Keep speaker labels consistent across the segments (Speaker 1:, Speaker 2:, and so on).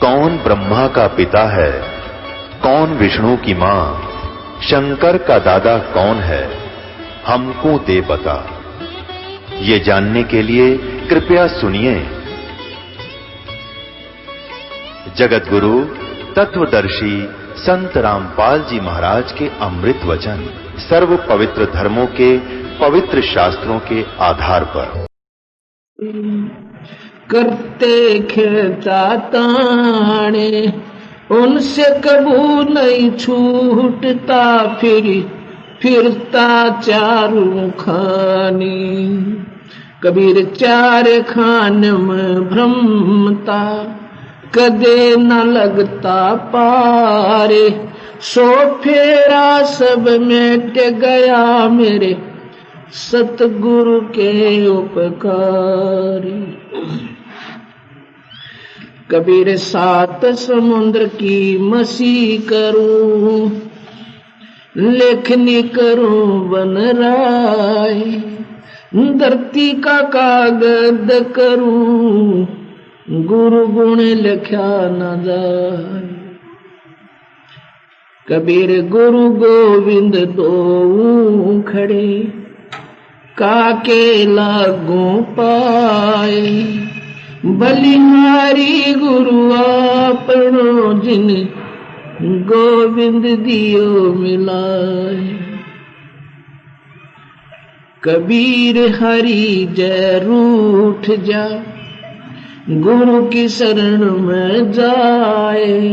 Speaker 1: कौन ब्रह्मा का पिता है, कौन विष्णु की मां, शंकर का दादा कौन है, हमको दे बता। ये जानने के लिए कृपया सुनिए। जगत गुरु तत्वदर्शी संत रामपाल जी महाराज के अमृत वचन सर्व पवित्र धर्मों के पवित्र शास्त्रों के आधार पर।
Speaker 2: करते खेता ताने उनसे कबू नहीं छूटता, फिरता चारों खानी। कबीर चार खान में भ्रमता, कदे न लगता पारे। सो फेरा सब मिट गया मेरे सतगुरु के उपकारी। कबीर सात समुद्र की मसी करूं, लेखनी करूं बन राय। धरती का कागज करूं, गुरु गुण लिखा न जाए। कबीर गुरु गोविंद दो खड़े, काके लागू पाए। बलिहारी गुरु आपनो जिन, गोविंद दियो मिलाए। कबीर हरि जय रूठ जा, गुरु की शरण में जाए।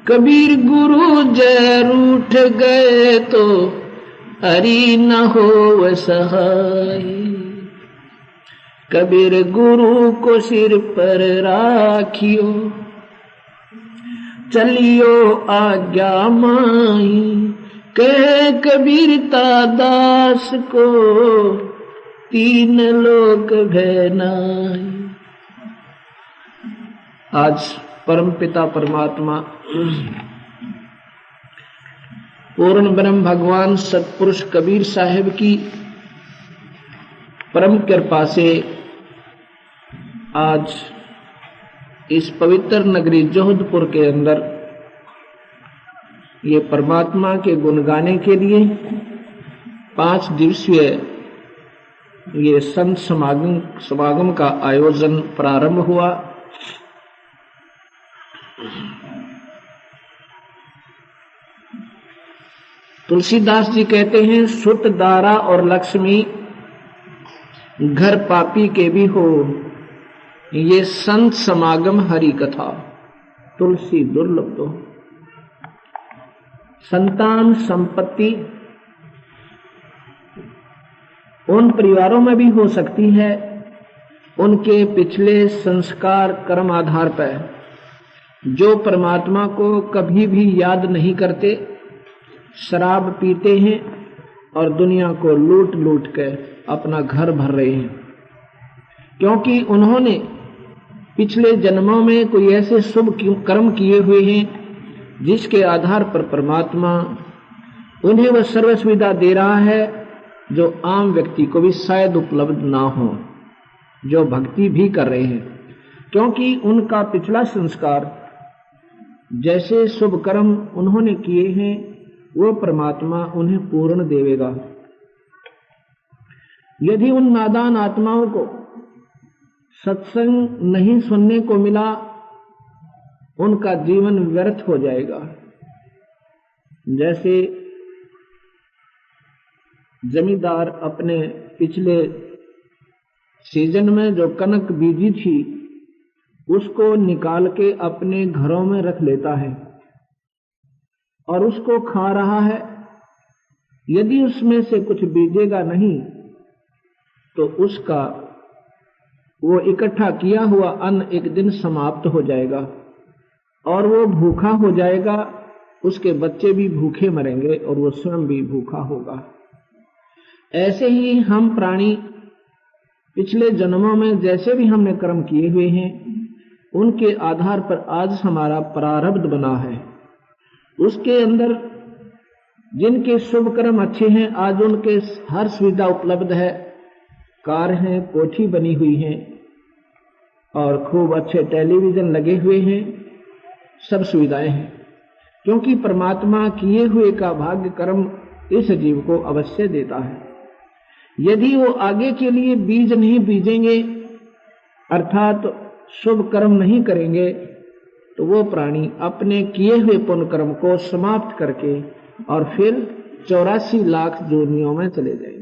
Speaker 2: कबीर गुरु जय रूठ गए तो, हरि न हो सहाय। कबीर गुरु को सिर पर राखियो, चलियो आज्ञा माई। कहे कबीरता दास को, तीन लोक भय नाई। आज परमपिता परमात्मा पूर्ण ब्रह्म भगवान सतपुरुष कबीर साहिब की परम कृपा से आज इस पवित्र नगरी जोधपुर के अंदर ये परमात्मा के गुण गाने के लिए 5 दिवसीय ये संत समागम का आयोजन प्रारंभ हुआ। तुलसीदास जी कहते हैं, सुत दारा और लक्ष्मी घर पापी के भी हो, ये संत समागम हरि कथा। तुलसी दुर्लभ तो संतान संपत्ति उन परिवारों में भी हो सकती है, उनके पिछले संस्कार कर्म आधार पर, जो परमात्मा को कभी भी याद नहीं करते, शराब पीते हैं और दुनिया को लूट लूट कर अपना घर भर रहे हैं, क्योंकि उन्होंने पिछले जन्मों में कोई ऐसे शुभ कर्म किए हुए हैं जिसके आधार पर परमात्मा उन्हें वह सर्व सुविधा दे रहा है जो आम व्यक्ति को भी शायद उपलब्ध ना हो, जो भक्ति भी कर रहे हैं, क्योंकि उनका पिछला संस्कार, जैसे शुभ कर्म उन्होंने किए हैं, वो परमात्मा उन्हें पूर्ण देवेगा। यदि उन नादान आत्माओं को सत्संग नहीं सुनने को मिला, उनका जीवन व्यर्थ हो जाएगा। जैसे जमींदार अपने पिछले सीजन में जो कनक बीजी थी, उसको निकाल के अपने घरों में रख लेता है और उसको खा रहा है। यदि उसमें से कुछ बीजेगा नहीं तो उसका वो इकट्ठा किया हुआ अन्न एक दिन समाप्त हो जाएगा और वो भूखा हो जाएगा, उसके बच्चे भी भूखे मरेंगे और वो स्वयं भी भूखा होगा। ऐसे ही हम प्राणी पिछले जन्मों में जैसे भी हमने कर्म किए हुए हैं, उनके आधार पर आज हमारा प्रारब्ध बना है। उसके अंदर जिनके शुभ कर्म अच्छे हैं, आज उनके हर सुविधा उपलब्ध है, कार हैं, कोठी बनी हुई है और खूब अच्छे टेलीविजन लगे हुए हैं, सब सुविधाएं हैं, क्योंकि परमात्मा किए हुए का भाग्य कर्म इस जीव को अवश्य देता है। यदि वो आगे के लिए बीज नहीं बीजेंगे, अर्थात शुभ कर्म नहीं करेंगे, तो वो प्राणी अपने किए हुए पुण्य कर्म को समाप्त करके और फिर 84 लाख योनियों में चले जाएंगे।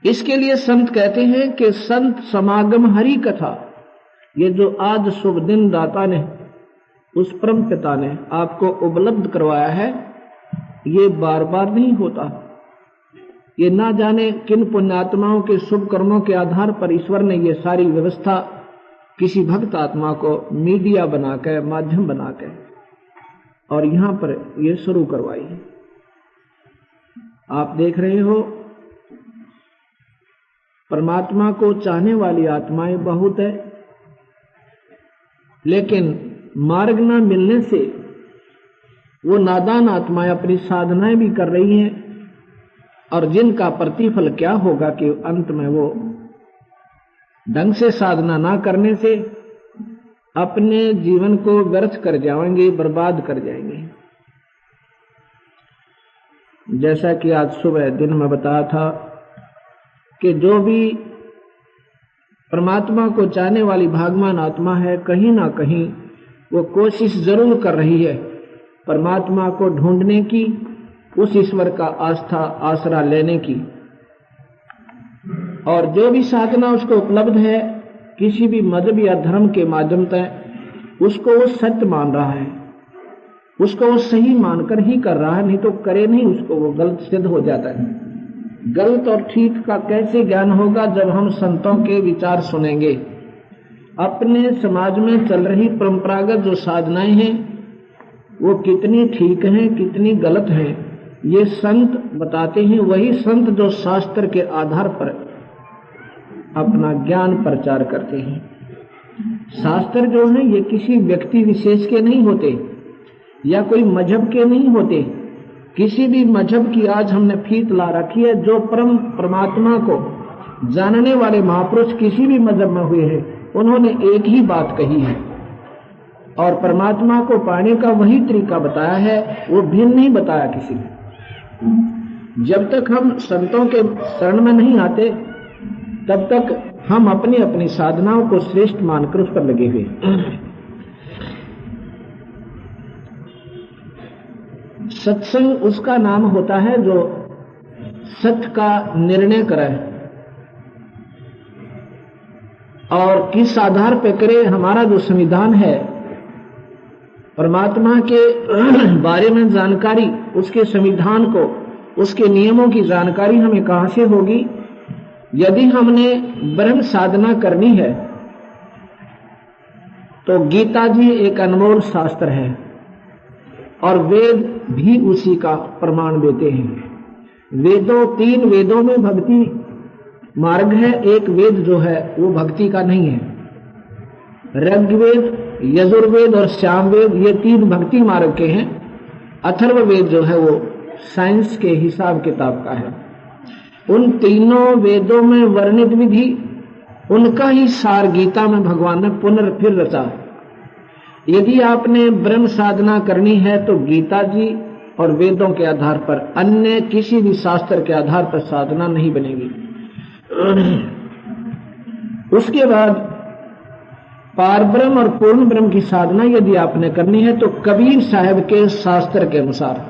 Speaker 2: इसके लिए संत कहते हैं कि संत समागम हरि कथा, ये जो आज शुभ दिन दाता ने, उस परम पिता ने आपको उपलब्ध करवाया है, ये बार बार नहीं होता। ये ना जाने किन पुण्यात्माओं के शुभ कर्मों के आधार पर ईश्वर ने ये सारी व्यवस्था किसी भक्त आत्मा को मीडिया बनाकर, माध्यम बनाकर और यहां पर ये शुरू करवाई है। आप देख रहे हो, परमात्मा को चाहने वाली आत्माएं बहुत है, लेकिन मार्ग न मिलने से वो नादान आत्माएं अपनी साधनाएं भी कर रही हैं, और जिनका प्रतिफल क्या होगा कि अंत में वो ढंग से साधना ना करने से अपने जीवन को व्यर्थ कर जाएंगे, बर्बाद कर जाएंगे। जैसा कि आज सुबह दिन में बताया था कि जो भी परमात्मा को चाहने वाली भागवान आत्मा है, कहीं ना कहीं वो कोशिश जरूर कर रही है परमात्मा को ढूंढने की, उस ईश्वर का आस्था आसरा लेने की। और जो भी साधना उसको उपलब्ध है किसी भी मजहब या धर्म के माध्यम से, उसको वो सत्य मान रहा है, उसको वो सही मानकर ही कर रहा है, नहीं तो करे नहीं उसको वो गलत सिद्ध हो जाता है। गलत और ठीक का कैसे ज्ञान होगा जब हम संतों के विचार सुनेंगे। अपने समाज में चल रही परंपरागत जो साधनाएं हैं वो कितनी ठीक हैं, कितनी गलत हैं, ये संत बताते हैं। वही संत जो शास्त्र के आधार पर अपना ज्ञान प्रचार करते हैं। शास्त्र जो है ये किसी व्यक्ति विशेष के नहीं होते या कोई मजहब के नहीं होते। किसी भी मजहब की आज हमने फीत ला रखी है। जो परमात्मा को जानने वाले महापुरुष किसी भी मजहब में हुए हैं, उन्होंने एक ही बात कही है और परमात्मा को पाने का वही तरीका बताया है, वो भिन्न नहीं बताया किसी ने। जब तक हम संतों के शरण में नहीं आते तब तक हम अपनी अपनी साधनाओं को श्रेष्ठ मानकर उस पर लगे हुए। सत्संग उसका नाम होता है जो सत्य का निर्णय करे और किस आधार पर करे। हमारा जो संविधान है, परमात्मा के बारे में जानकारी, उसके संविधान को, उसके नियमों की जानकारी हमें कहां से होगी? यदि हमने ब्रह्म साधना करनी है तो गीता जी एक अनमोल शास्त्र है और वेद भी उसी का प्रमाण देते हैं। वेदों, 3 वेदों में भक्ति मार्ग है। एक वेद जो है वो भक्ति का नहीं है। ऋग्वेद, यजुर्वेद और सामवेद ये 3 भक्ति मार्ग के हैं। अथर्ववेद जो है वो साइंस के हिसाब किताब का है। उन तीनों वेदों में वर्णित विधि, उनका ही सार गीता में भगवान ने पुनर्फिर रचा। यदि आपने ब्रह्म साधना करनी है तो गीता जी और वेदों के आधार पर, अन्य किसी भी शास्त्र के आधार पर साधना नहीं बनेगी। उसके बाद पार ब्रह्म और पूर्ण ब्रह्म की साधना यदि आपने करनी है तो कबीर साहब के शास्त्र के अनुसार,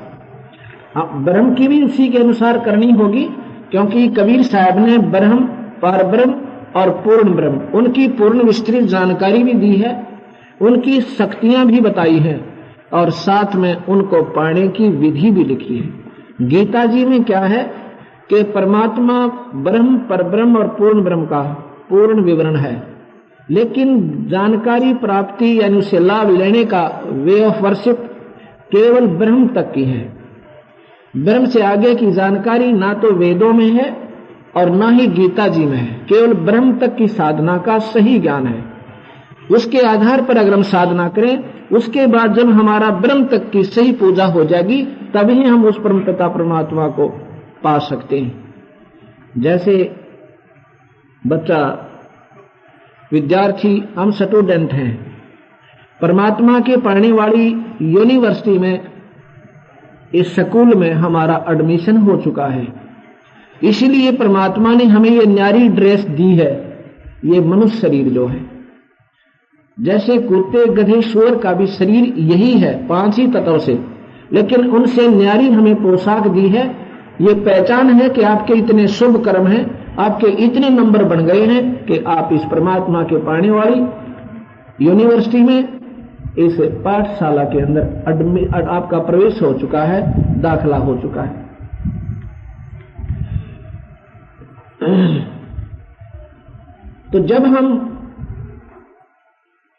Speaker 2: ब्रह्म की भी उसी के अनुसार करनी होगी, क्योंकि कबीर साहब ने ब्रह्म, पार ब्रह्म और पूर्ण ब्रह्म, उनकी पूर्ण विस्तृत जानकारी भी दी है, उनकी शक्तियां भी बताई है और साथ में उनको पाने की विधि भी लिखी है। गीता जी में क्या है कि परमात्मा ब्रह्म, परब्रह्म और पूर्ण ब्रह्म का पूर्ण विवरण है, लेकिन जानकारी प्राप्ति यानी उसे लाभ लेने का वे ऑफ वर्शिप केवल ब्रह्म तक की है। ब्रह्म से आगे की जानकारी ना तो वेदों में है और ना ही गीता जी में है। केवल ब्रह्म तक की साधना का सही ज्ञान है। उसके आधार पर अगर हम साधना करें, उसके बाद जब हमारा ब्रह्म तक की सही पूजा हो जाएगी, तभी हम उस परम पिता परमात्मा को पा सकते हैं। जैसे बच्चा विद्यार्थी, हम स्टूडेंट हैं। परमात्मा के पढ़ने वाली यूनिवर्सिटी में, इस स्कूल में हमारा एडमिशन हो चुका है। इसलिए परमात्मा ने हमें ये न्यारी ड्रेस दी है, ये मनुष्य शरीर जो है। जैसे कुत्ते, गधे, शुअर का भी शरीर यही है, 5 ही तत्वों से, लेकिन उनसे न्यारी हमें पोशाक दी है। ये पहचान है कि आपके इतने शुभ कर्म हैं, आपके इतने नंबर बन गए हैं कि आप इस परमात्मा के पढ़ने वाली यूनिवर्सिटी में, इस पाठशाला के अंदर आपका प्रवेश हो चुका है, दाखिला हो चुका है। तो जब हम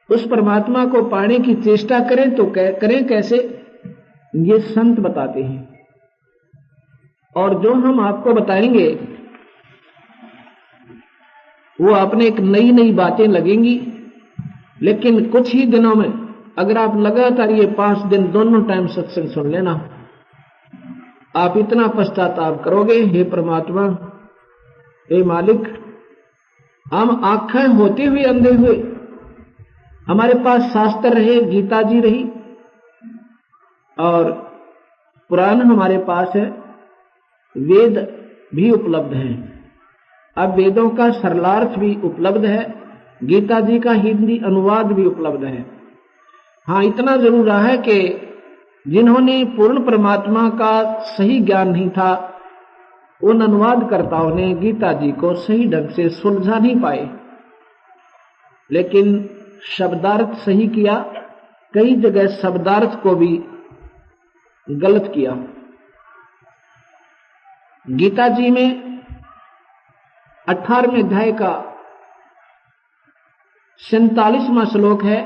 Speaker 2: उस परमात्मा को पाने की चेष्टा करें तो करें कैसे, ये संत बताते हैं। और जो हम आपको बताएंगे वो आपने एक नई नई बातें लगेंगी, लेकिन कुछ ही दिनों में अगर आप लगातार ये 5 दिन दोनों टाइम सत्संग सुन लेना, आप इतना पश्चाताप करोगे, हे परमात्मा, हे मालिक, हम आंखें होते हुए अंधे हुए, हमारे पास शास्त्र रहे, गीता जी रही और पुराण हमारे पास है, वेद भी उपलब्ध है। अब वेदों का सरलार्थ भी उपलब्ध है, गीता जी का हिंदी अनुवाद भी उपलब्ध है। हाँ, इतना जरूर है कि जिन्होंने पूर्ण परमात्मा का सही ज्ञान नहीं था, उन अनुवादकर्ताओं ने गीता जी को सही ढंग से सुलझा नहीं पाए, लेकिन शब्दार्थ सही किया, कई जगह शब्दार्थ को भी गलत किया। गीता जी में 18वें अध्याय का 47वां श्लोक है।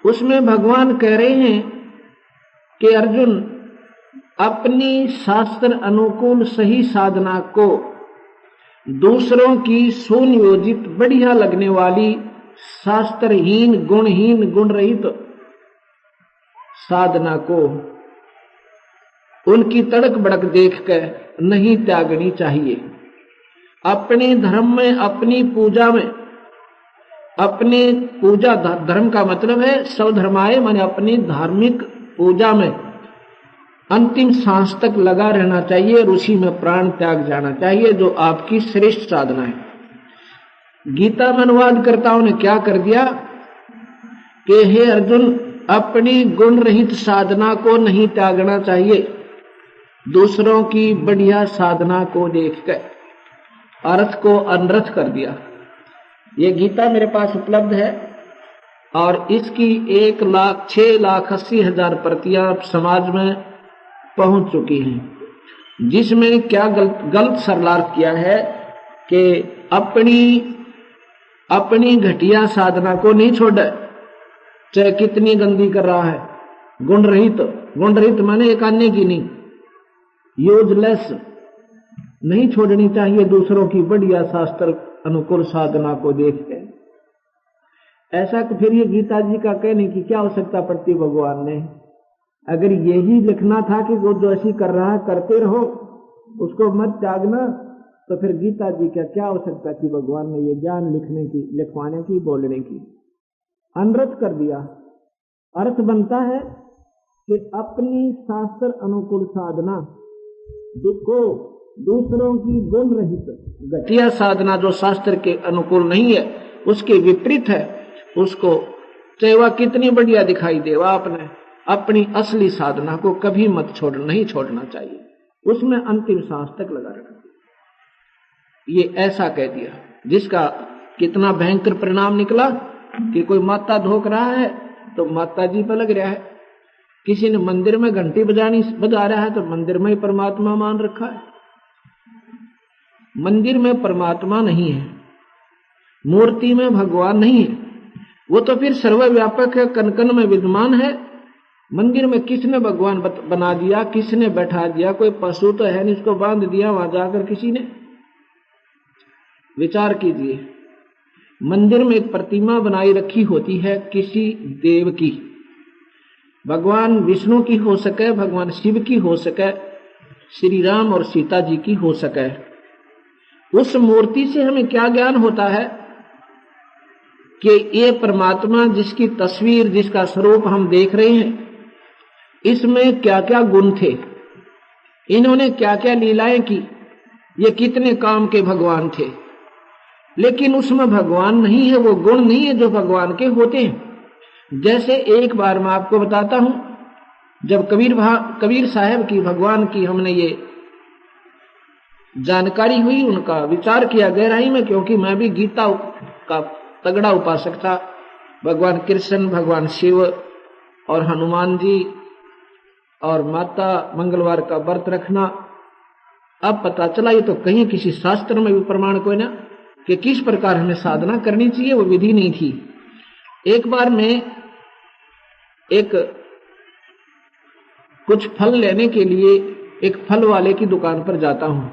Speaker 2: उसमें भगवान कह रहे हैं कि अर्जुन, अपनी शास्त्र अनुकूल सही साधना को दूसरों की सुनियोजित बढ़िया लगने वाली शास्त्रहीन गुणहीन गुण रहित साधना को उनकी तड़क भड़क देखकर नहीं त्यागनी चाहिए। अपने धर्म में, अपनी पूजा में, अपने पूजा धर्म का मतलब है स्वधर्माय, माने अपनी धार्मिक पूजा में अंतिम सांस तक लगा रहना चाहिए, उसी में प्राण त्याग जाना चाहिए, जो आपकी श्रेष्ठ साधना है। गीता में अनुवादकर्ताओं ने क्या कर दिया कि हे अर्जुन, अपनी गुण रहित साधना को नहीं त्यागना चाहिए, दूसरों की बढ़िया साधना को देखकर अर्थ को अनर्थ कर दिया। ये गीता मेरे पास उपलब्ध है और इसकी 1,06,80,000 प्रतियां समाज में पहुंच चुकी हैं, जिसमें क्या गलत सरलार्थ किया है कि अपनी घटिया साधना को नहीं छोड़े, चाहे कितनी गंदी कर रहा है। गुण रहित माने एक अन्य की नहीं, यूजलेस नहीं छोड़नी चाहिए दूसरों की बढ़िया शास्त्र अनुकूल साधना को देख के। ऐसा कि फिर ये गीता जी का कहने की क्या आवश्यकता पड़ती भगवान ने। अगर यही लिखना था कि वो जो ऐसी कर रहा है करते रहो, उसको मत त्यागना, तो फिर गीता जी का क्या आवश्यकता थी भगवान ने ये ज्ञान लिखने की, लिखवाने की, बोलने की। अनर्थ कर दिया। अर्थ बनता है कि अपनी शास्त्र अनुकूल साधना को दूसरों की गुण रहित घटिया साधना जो शास्त्र के अनुकूल नहीं है, उसके विपरीत है, उसको चाहे वह कितनी बढ़िया दिखाई दे, वह अपनी असली साधना को कभी मत नहीं छोड़ना चाहिए, उसमें अंतिम सांस तक लगा रहना चाहिए। ये ऐसा कह दिया, जिसका कितना भयंकर परिणाम निकला कि कोई माता धोक रहा है तो माता जी पर लग रहा है, किसी ने मंदिर में घंटी बजा रहा है तो मंदिर में ही परमात्मा मान रखा है। मंदिर में परमात्मा नहीं है, मूर्ति में भगवान नहीं है, वो तो फिर सर्वव्यापक है, कण कण में विद्यमान है। मंदिर में किसने भगवान बना दिया, किसने बैठा दिया? कोई पशु तो है नहीं इसको बांध दिया वहां जाकर किसी ने। विचार कीजिए, मंदिर में एक प्रतिमा बनाई रखी होती है किसी देव की, भगवान विष्णु की हो सके, भगवान शिव की हो सके, श्री राम और सीता जी की हो सके। उस मूर्ति से हमें क्या ज्ञान होता है कि ये परमात्मा जिसकी तस्वीर, जिसका स्वरूप हम देख रहे हैं, इसमें क्या क्या गुण थे, इन्होंने क्या क्या लीलाएं की, ये कितने काम के भगवान थे। लेकिन उसमें भगवान नहीं है, वो गुण नहीं है जो भगवान के होते हैं। जैसे एक बार मैं आपको बताता हूं, जब कबीर साहब की, भगवान की हमने ये जानकारी हुई, उनका विचार किया गहराई में, क्योंकि मैं भी गीता का तगड़ा उपासक था। भगवान कृष्ण, भगवान शिव और हनुमान जी और माता मंगलवार का व्रत रखना। अब पता चला ये तो कहीं किसी शास्त्र में भी प्रमाण कोई ना कि किस प्रकार हमें साधना करनी चाहिए, वो विधि नहीं थी। एक बार मैं कुछ फल लेने के लिए एक फल वाले की दुकान पर जाता हूं।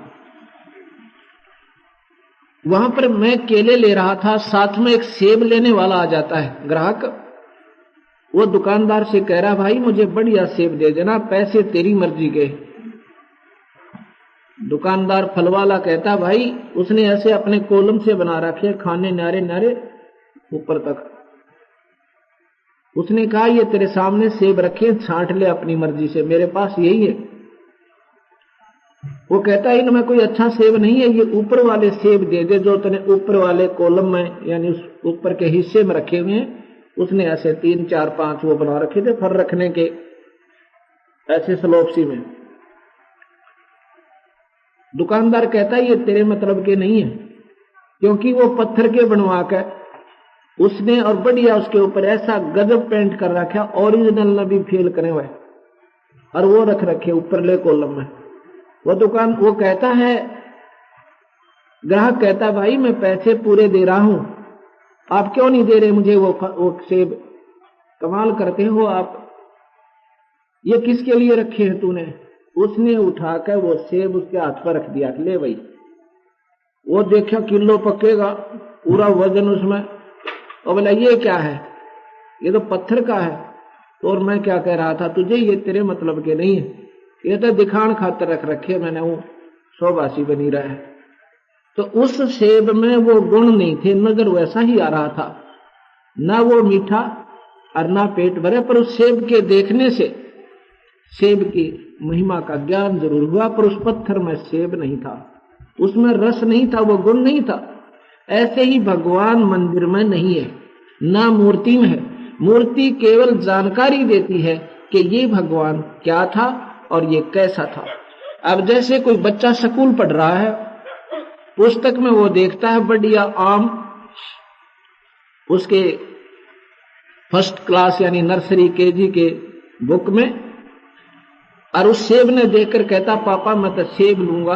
Speaker 2: वहां पर मैं केले ले रहा था, साथ में एक सेब लेने वाला आ जाता है ग्राहक। वो दुकानदार से कह रहा, भाई मुझे बढ़िया सेब दे देना, पैसे तेरी मर्जी के। दुकानदार फल वाला कहता, भाई उसने ऐसे अपने कॉलम से बना रखे, खाने नारे नारे ऊपर तक। उसने कहा, ये तेरे सामने सेब रखे, छांट ले अपनी मर्जी से, मेरे पास यही है। वो कहता है, इनमें कोई अच्छा सेब नहीं है, ये ऊपर वाले सेब दे दे जो तूने ऊपर वाले कॉलम में, यानी उस ऊपर के हिस्से में रखे हुए हैं। उसने ऐसे 3, 4, 5 वो बना रखे थे फल रखने के, ऐसे स्लोपसी में। दुकानदार कहता है, ये तेरे मतलब के नहीं है, क्योंकि वो पत्थर के बनवा कर उसने, और बढ़िया उसके ऊपर ऐसा गजब पेंट कर रखा, ओरिजिनल न भी फेल करे हुए, और वो रख रखे ऊपरले कॉलम में। वो कहता है, ग्राहक कहता, भाई मैं पैसे पूरे दे रहा हूं, आप क्यों नहीं दे रहे मुझे वो सेब? कमाल करते हो आप, ये किसके लिए रखे हैं तूने? उसने उठाकर वो सेब उसके हाथ पर रख दिया, ले भाई। वो देखा किलो पकेगा, पूरा वजन उसमें, और बोला ये क्या है? ये तो पत्थर का है। तो और मैं क्या कह रहा था तुझे, ये तेरे मतलब के नहीं है, ये तो दिखान खातर रख रखे, मैंने वो शोबासी बनी रहा है। तो उस सेब में वो गुण नहीं थे, नजर वैसा ही आ रहा था, ना वो मीठा और ना पेट भरे, पर उस सेब के देखने से सेब की महिमा का ज्ञान जरूर हुआ, पर उस पत्थर में सेब नहीं था, उसमें रस नहीं था, वो गुण नहीं था। ऐसे ही भगवान मंदिर में नहीं है, ना मूर्ति में है। मूर्ति केवल जानकारी देती है कि ये भगवान क्या था और ये कैसा था। अब जैसे कोई बच्चा स्कूल पढ़ रहा है, पुस्तक में वो देखता है बढ़िया आम, उसके फर्स्ट क्लास यानी नर्सरी केजी के बुक में, और उस सेब ने देखकर कहता, पापा मैं तो सेब लूंगा।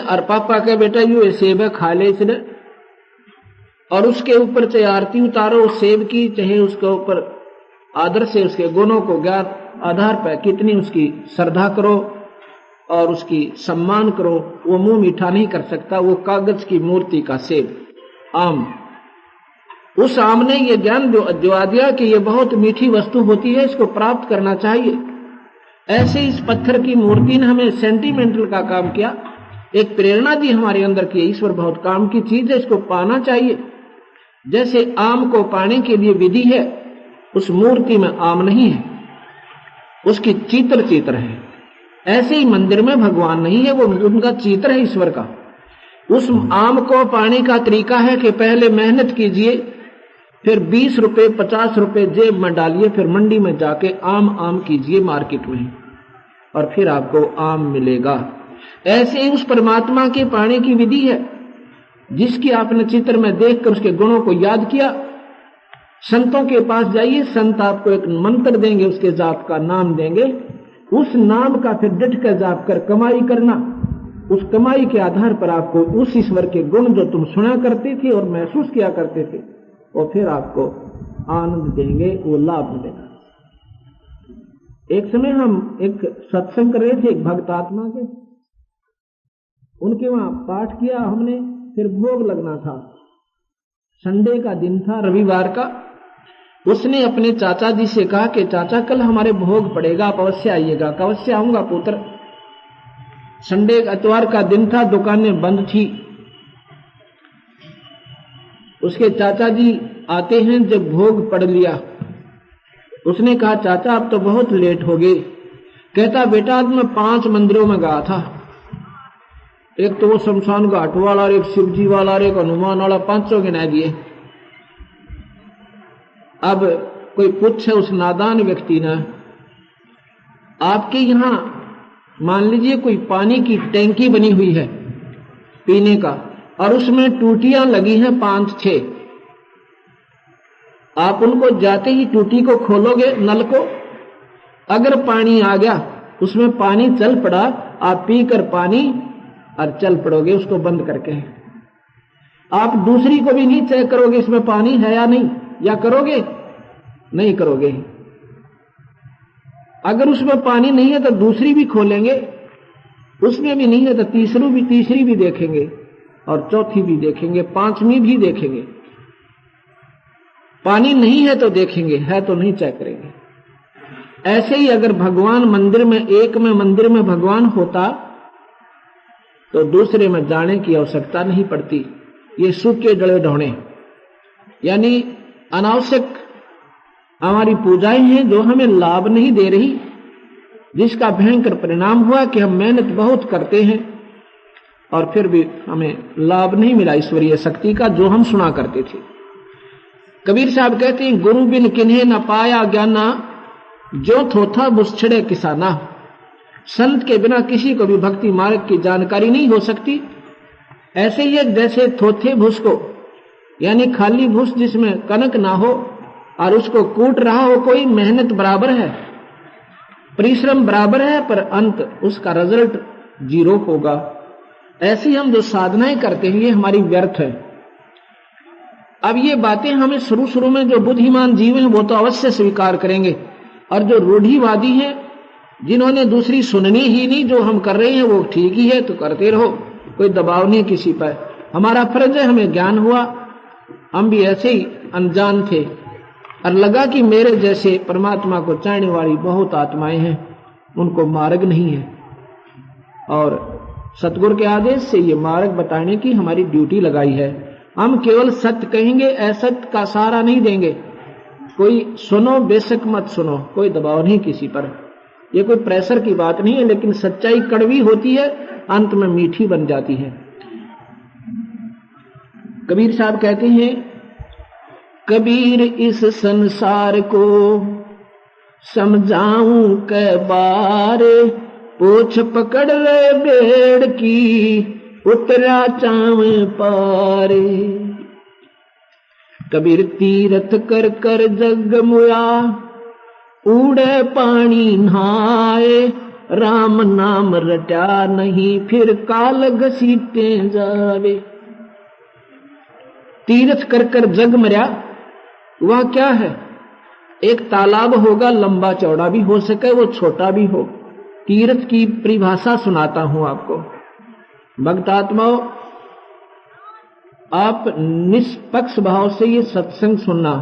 Speaker 2: और पापा के बेटा ये सेब है, खा ले इसने। और उसके ऊपर चाहे आरती उतारो उस सेब की, चाहे उसके ऊपर आदर से उसके गुणों को ज्ञान आधार पर कितनी उसकी श्रद्धा करो और उसकी सम्मान करो, वो मुंह मीठा नहीं कर सकता। वो कागज की मूर्ति का सेब, आम, उस आम ने ये ज्ञान दिवा दिया कि ये बहुत मीठी वस्तु होती है, इसको प्राप्त करना चाहिए। ऐसे इस पत्थर की मूर्ति ने हमें सेंटिमेंटल का काम किया, एक प्रेरणा दी हमारे अंदर की ईश्वर बहुत काम की चीज है, इसको पाना चाहिए। जैसे आम को पाने के लिए विधि है, उस मूर्ति में आम नहीं है, उसकी चित्र है। ऐसे ही मंदिर में भगवान नहीं है, वो उनका चित्र है ईश्वर का। उस आम को पाने का तरीका है कि पहले मेहनत कीजिए, फिर 20 रुपए 50 रुपए जेब में डालिए, फिर मंडी में जाके आम कीजिए मार्केट में, और फिर आपको आम मिलेगा। ऐसे ही उस परमात्मा के पाने की विधि है, जिसकी आपने चित्र में देखकर उसके गुणों को याद किया। संतों के पास जाइए, संत आपको एक मंत्र देंगे, उसके जाप का नाम देंगे, उस नाम का फिर डट कर जाप कर कमाई करना। उस कमाई के आधार पर आपको उस ईश्वर के गुण जो तुम सुना करते थे और महसूस किया करते थे, और फिर आपको आनंद देंगे, वो लाभ मिलेगा। एक समय हम एक सत्संग कर रहे थे एक भक्त आत्मा के, उनके वहां पाठ किया हमने, फिर भोग लगना था। संडे का दिन था, रविवार का। उसने अपने चाचा जी से कहा कि चाचा कल हमारे भोग पड़ेगा, आप अवश्य आइएगा। अवश्य आऊंगा पुत्र। संडे इतवार का दिन था, दुकानें बंद थी। उसके चाचा जी आते हैं, जब भोग पड़ लिया, उसने कहा चाचा अब तो बहुत लेट हो गए। कहता बेटा आज मैं 5 मंदिरों में गया था, एक तो वो शमशान घाट वाला, एक शिवजी वाला, एक हनुमान वाला, 500 गिना दिए। अब कोई पूछे उस नादान व्यक्ति ने, आपके यहां मान लीजिए कोई पानी की टैंकी बनी हुई है पीने का, और उसमें टूटियां लगी हैं 5-6, आप उनको जाते ही टूटी को खोलोगे, नल को, अगर पानी आ गया, उसमें पानी चल पड़ा, आप पीकर पानी और चल पड़ोगे उसको बंद करके। आप दूसरी को भी नहीं चेक करोगे इसमें पानी है या नहीं, या करोगे? नहीं करोगे। अगर उसमें पानी नहीं है तो दूसरी भी खोलेंगे, उसमें भी नहीं है तो तीसरी भी देखेंगे, और चौथी भी देखेंगे, 5वीं भी देखेंगे। पानी नहीं है तो देखेंगे, है तो नहीं चेक करेंगे। ऐसे ही अगर भगवान मंदिर में, एक में मंदिर में भगवान होता तो दूसरे में जाने की आवश्यकता नहीं पड़ती। ये सूखे जड़े ढोने, यानी अनावश्यक हमारी पूजाएं हैं जो हमें लाभ नहीं दे रही, जिसका भयंकर परिणाम हुआ कि हम मेहनत बहुत करते हैं और फिर भी हमें लाभ नहीं मिला ईश्वरीय शक्ति का, जो हम सुना करते थे। कबीर साहब कहते हैं, गुरु बिन किन्हे न पाया ज्ञाना, जो थोथा बुछड़े किसाना। संत के बिना किसी को भी भक्ति मार्ग की जानकारी नहीं हो सकती। ऐसे ही जैसे थोथे भूस को, यानी खाली भूस जिसमें कनक ना हो और उसको कूट रहा हो कोई, मेहनत बराबर है, परिश्रम बराबर है, पर अंत उसका रिजल्ट 0 होगा। ऐसे ही हम जो साधनाएं करते हैं ये हमारी व्यर्थ है। अब ये बातें हमें शुरू में जो बुद्धिमान जीव हैं वो तो अवश्य स्वीकार करेंगे, और जो रूढ़िवादी हैं, जिन्होंने दूसरी सुननी ही नहीं, जो हम कर रहे हैं वो ठीक ही है तो करते रहो, कोई दबाव नहीं किसी पर। हमारा फर्ज है, हमें ज्ञान हुआ, हम भी ऐसे ही अनजान थे और लगा कि मेरे जैसे परमात्मा को चाहने वाली बहुत आत्माएं हैं, उनको मार्ग नहीं है, और सतगुरु के आदेश से ये मार्ग बताने की हमारी ड्यूटी लगाई है। हम केवल सत्य कहेंगे, असत्य का सहारा नहीं देंगे। कोई सुनो, बेशक मत सुनो, कोई दबाव नहीं किसी पर, ये कोई प्रेशर की बात नहीं है, लेकिन सच्चाई कड़वी होती है, अंत में मीठी बन जाती है। कबीर साहब कहते हैं, कबीर इस संसार को समझाऊं कै बार, पूछ पकड़ ले बेड़ की उतरा चाव पारे। कबीर तीरथ कर कर जग मुया, उड़े पानी नहाए, राम नाम रटा नहीं फिर काल घसीटे जावे। तीरथ कर कर जग मरा, वह क्या है? एक तालाब होगा, लंबा चौड़ा भी हो सके, वो छोटा भी हो। तीर्थ की परिभाषा सुनाता हूं आपको। भक्त आत्माओं, आप निष्पक्ष भाव से ये सत्संग सुनना।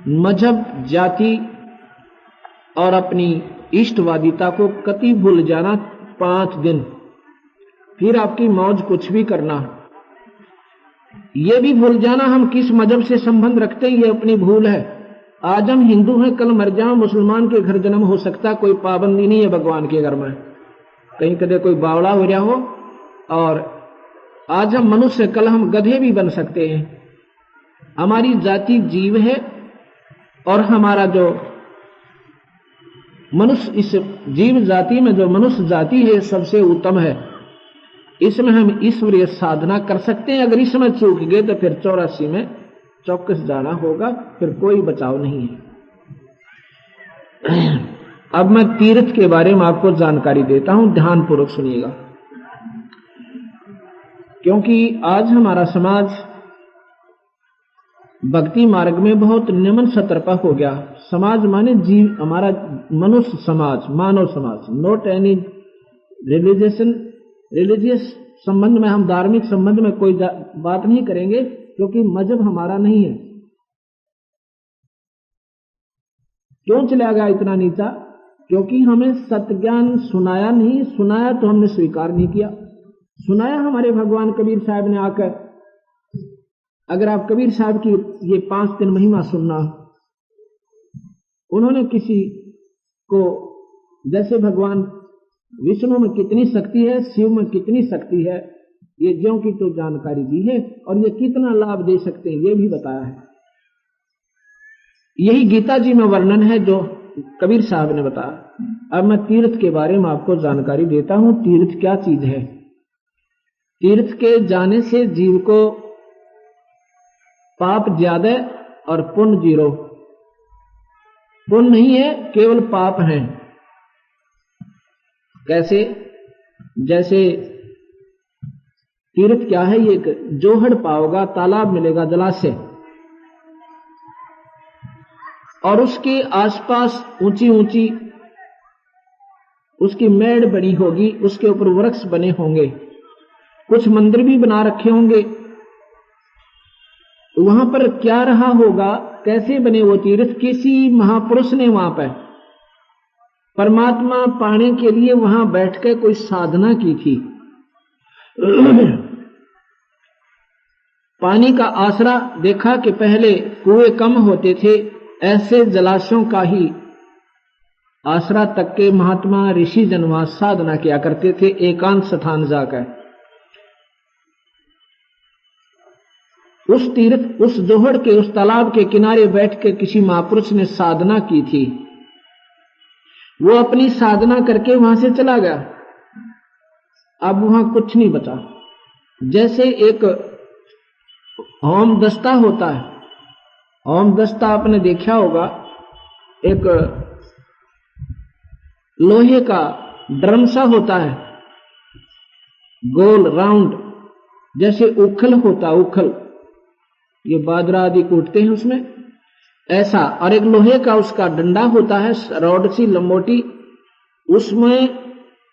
Speaker 2: मजहब, जाति और अपनी इष्टवादिता को कति भूल जाना 5 दिन, फिर आपकी मौज कुछ भी करना। ये भी भूल जाना हम किस मजहब से संबंध रखते हैं, ये अपनी भूल है। आज हम हिंदू हैं, कल मर जाओ, मुसलमान के घर जन्म हो सकता, कोई पाबंदी नहीं है भगवान के घर में। कहीं कदे कोई बावड़ा हो रहा हो, और आज हम मनुष्य, कल हम गधे भी बन सकते हैं। हमारी जाति जीव है, और हमारा जो मनुष्य, इस जीव जाति में जो मनुष्य जाति है सबसे उत्तम है। इसमें हम ईश्वरीय साधना कर सकते हैं। अगर इसमें चूक गए तो फिर 84 में चौकस जाना होगा, फिर कोई बचाव नहीं है। अब मैं तीर्थ के बारे में आपको जानकारी देता हूं, ध्यानपूर्वक सुनिएगा, क्योंकि आज हमारा समाज भक्ति मार्ग में बहुत निम्न सतर पर हो गया। समाज माने जीव, हमारा मनुष्य समाज, मानव समाज, नॉट एनी रिलीजियस संबंध में, हम धार्मिक संबंध में कोई बात नहीं करेंगे, क्योंकि मजहब हमारा नहीं है। क्यों चला गया इतना नीचा? क्योंकि हमें सत्य ज्ञान सुनाया नहीं, सुनाया तो हमने स्वीकार नहीं किया। सुनाया हमारे भगवान कबीर साहब ने आकर, अगर आप कबीर साहब की ये 5 दिन महिमा सुनना, उन्होंने किसी को जैसे भगवान विष्णु में कितनी शक्ति है, शिव में कितनी शक्ति है, ये ज्यों की तो जानकारी दी है, और ये कितना लाभ दे सकते हैं ये भी बताया है। यही गीता जी में वर्णन है जो कबीर साहब ने बताया। अब मैं तीर्थ के बारे में आपको जानकारी देता हूं। तीर्थ क्या चीज है? तीर्थ के जाने से जीव को पाप ज्यादा और पुण्य 0। पुण्य नहीं है, केवल पाप है। कैसे? जैसे तीर्थ क्या है? ये जोहड़ पाओगा, तालाब मिलेगा, जलाशय, और उसके आसपास ऊंची ऊंची उसकी मेड़ बनी होगी, उसके ऊपर वृक्ष बने होंगे, कुछ मंदिर भी बना रखे होंगे। वहां पर क्या रहा होगा, कैसे बने वो तीर्थ? किसी महापुरुष ने वहां पर परमात्मा पाने के लिए वहां बैठकर कोई साधना की थी। पानी का आसरा देखा कि पहले कुएं कम होते थे, ऐसे जलाशयों का ही आसरा तक के महात्मा ऋषि जन वहां साधना किया करते थे, एकांत स्थान जाकर। उस तीर्थ, उस जोहड़ के, उस तालाब के किनारे बैठ के किसी महापुरुष ने साधना की थी। वो अपनी साधना करके वहां से चला गया। अब वहां कुछ नहीं बचा। जैसे एक होम दस्ता होता है, होम दस्ता आपने देखा होगा, एक लोहे का ड्रम सा होता है, गोल राउंड, जैसे उखल होता, उखल ये बाजरा आदि कूटते हैं उसमें, ऐसा। और एक लोहे का उसका डंडा होता है, रॉड सी लंबोटी, उसमें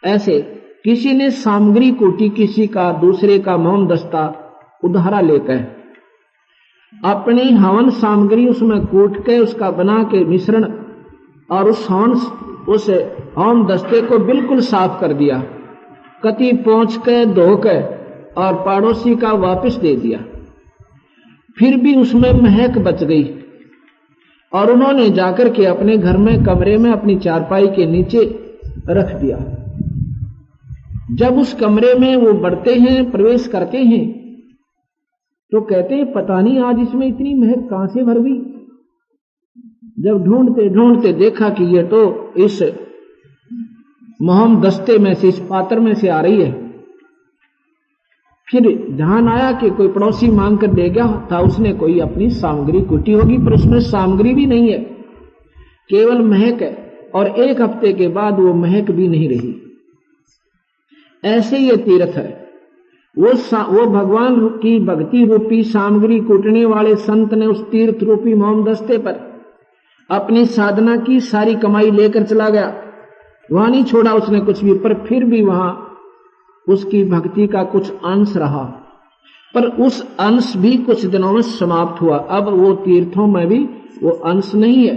Speaker 2: ऐसे किसी ने सामग्री कूटी, किसी का दूसरे का मोम दस्ता उधारा लेकर अपनी हवन सामग्री उसमें कूट के उसका बना के मिश्रण, और उस होम दस्ते को बिल्कुल साफ कर दिया, कति पहुंच के धो के और पड़ोसी का वापस दे दिया। फिर भी उसमें महक बच गई, और उन्होंने जाकर के अपने घर में कमरे में अपनी चारपाई के नीचे रख दिया। जब उस कमरे में वो बढ़ते हैं, प्रवेश करते हैं, तो कहते हैं पता नहीं आज इसमें इतनी महक कहां से भर गई। जब ढूंढते ढूंढते देखा कि ये तो इस मोहम दस्ते में से, इस पात्र में से आ रही है। फिर ध्यान आया कि कोई पड़ोसी मांग कर दे गया था, उसने कोई अपनी सामग्री कूटी होगी, पर उसमें सामग्री भी नहीं है, केवल महक है, और 1 हफ्ते के बाद वो महक भी नहीं रही। ऐसे ये तीर्थ है। वो भगवान की भक्ति रूपी सामग्री कूटने वाले संत ने उस तीर्थ रूपी मोम दस्ते पर अपनी साधना की सारी कमाई लेकर चला गया। वहां नहीं छोड़ा उसने कुछ भी, पर फिर भी वहां उसकी भक्ति का कुछ अंश रहा, पर उस अंश भी कुछ दिनों में समाप्त हुआ। अब वो तीर्थों में भी वो अंश नहीं है।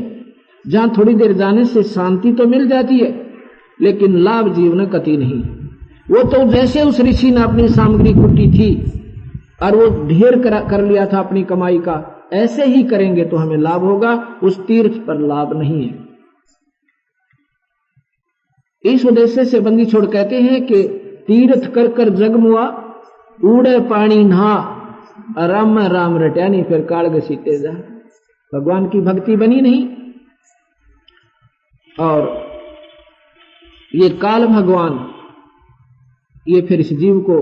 Speaker 2: जहां थोड़ी देर जाने से शांति तो मिल जाती है, लेकिन लाभ जीवन कति नहीं। वो तो जैसे उस ऋषि ने अपनी सामग्री कुटी थी और वो ढेर कर लिया था अपनी कमाई का, ऐसे ही करेंगे तो हमें लाभ होगा, उस तीर्थ पर लाभ नहीं है। इस उद्देश्य से बंदी छोड़ कहते हैं कि तीर्थ कर कर जगमुआ, उड़े पानी नहा, राम राम रट्या नहीं, फिर काल घसीटे जा। भगवान की भक्ति बनी नहीं, और ये काल भगवान ये फिर इस जीव को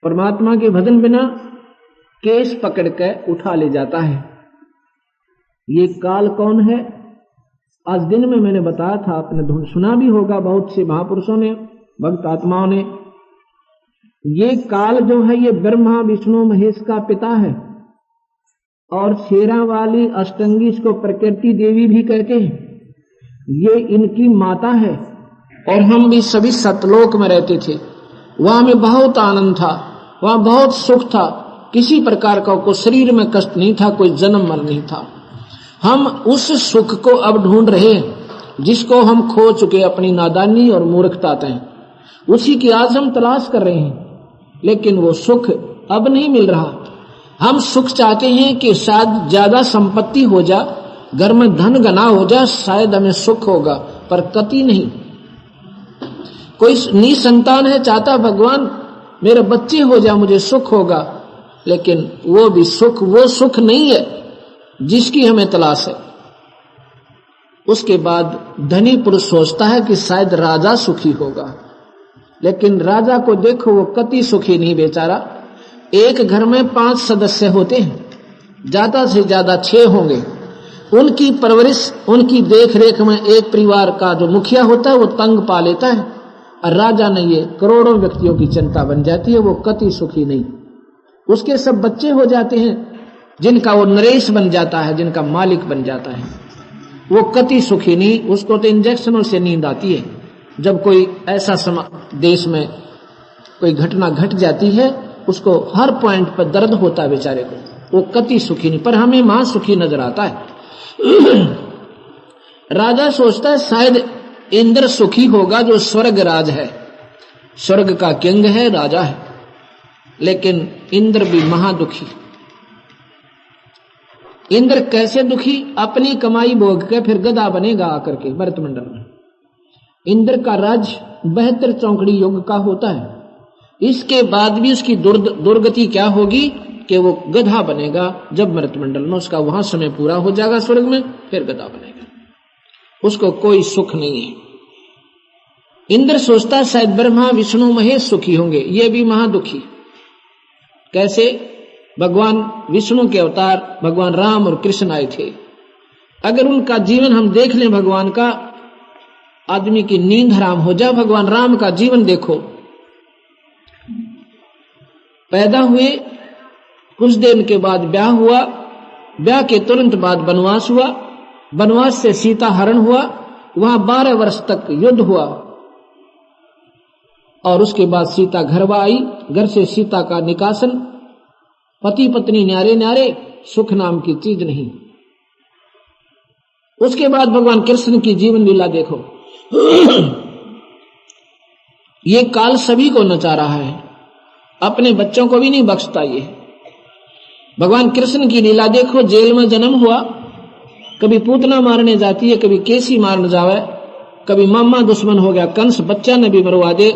Speaker 2: परमात्मा के भजन बिना केस पकड़ के उठा ले जाता है। ये काल कौन है? आज दिन में मैंने बताया था, आपने सुना भी होगा, बहुत से महापुरुषों ने, भक्त आत्माओं ने। ये काल जो है ये ब्रह्मा विष्णु महेश का पिता है, और शेरा वाली अष्टंगी इसको प्रकृति देवी भी कहते हैं। ये इनकी माता है। और हम भी सभी सतलोक में रहते थे, वहां में बहुत आनंद था, वहां बहुत सुख था, किसी प्रकार का कोई शरीर में कष्ट नहीं था, कोई जन्म मर नहीं था। हम उस सुख को अब ढूंढ रहे हैं जिसको हम खो चुके अपनी नादानी और मूर्खता से, उसी की आज हम तलाश कर रहे हैं। लेकिन वो सुख अब नहीं मिल रहा। हम सुख चाहते हैं कि शायद ज्यादा संपत्ति हो जा, घर में धन घना हो जा, शायद हमें सुख होगा, पर कति नहीं। कोई निसंतान है, चाहता भगवान मेरे बच्चे हो जा, मुझे सुख होगा, लेकिन वो भी सुख वो सुख नहीं है जिसकी हमें तलाश है। उसके बाद धनी पुरुष सोचता है कि शायद राजा सुखी होगा, लेकिन राजा को देखो वो कति सुखी नहीं बेचारा। एक घर में 5 सदस्य होते हैं, ज्यादा से ज्यादा 6 होंगे। उनकी परवरिश, उनकी देख रेख में एक परिवार का जो मुखिया होता है वो तंग पा लेता है, और राजा ने ये करोड़ों व्यक्तियों की चिंता बन जाती है, वो कति सुखी नहीं। उसके सब बच्चे हो जाते हैं जिनका वो नरेश बन जाता है, जिनका मालिक बन जाता है, वो कति सुखी नहीं। उसको तो इंजेक्शनों से नींद आती है। जब कोई ऐसा देश में कोई घटना घट जाती है, उसको हर पॉइंट पर दर्द होता है बेचारे को, वो कति सुखी नहीं। पर हमें मां सुखी नजर आता है। राजा सोचता है शायद इंद्र सुखी होगा जो स्वर्ग राज है, स्वर्ग का किंग है, राजा है, लेकिन इंद्र भी महादुखी। इंद्र कैसे दुखी? अपनी कमाई भोग के फिर गधा बनेगा आकर के भरतमंडल में। इंद्र का राज 72 चौकड़ी युग का होता है। इसके बाद भी उसकी दुर्गति क्या होगी कि वो गधा बनेगा। जब भरतमंडल में उसका वहां समय पूरा हो जाएगा स्वर्ग में, फिर गधा बनेगा। उसको कोई सुख नहीं है। इंद्र सोचता शायद ब्रह्मा विष्णु महेश सुखी होंगे, ये भी महादुखी। कैसे? भगवान विष्णु के अवतार भगवान राम और कृष्ण आए थे। अगर उनका जीवन हम देख लें, भगवान का, आदमी की नींद हराम हो जाए। भगवान राम का जीवन देखो, पैदा हुए, कुछ दिन के बाद ब्याह हुआ, ब्याह के तुरंत बाद वनवास हुआ, वनवास से सीता हरण हुआ, वहां 12 वर्ष तक युद्ध हुआ, और उसके बाद सीता घर आई, घर से सीता का निकासन, पति पत्नी न्यारे न्यारे, सुख नाम की चीज नहीं। उसके बाद भगवान कृष्ण की जीवन लीला देखो। ये काल सभी को नचा रहा है, अपने बच्चों को भी नहीं बख्शता। ये भगवान कृष्ण की लीला देखो। जेल में जन्म हुआ, कभी पूतना मारने जाती है, कभी केसी मारने जावे, कभी मामा दुश्मन हो गया कंस, बच्चा ने भी मरवा दे,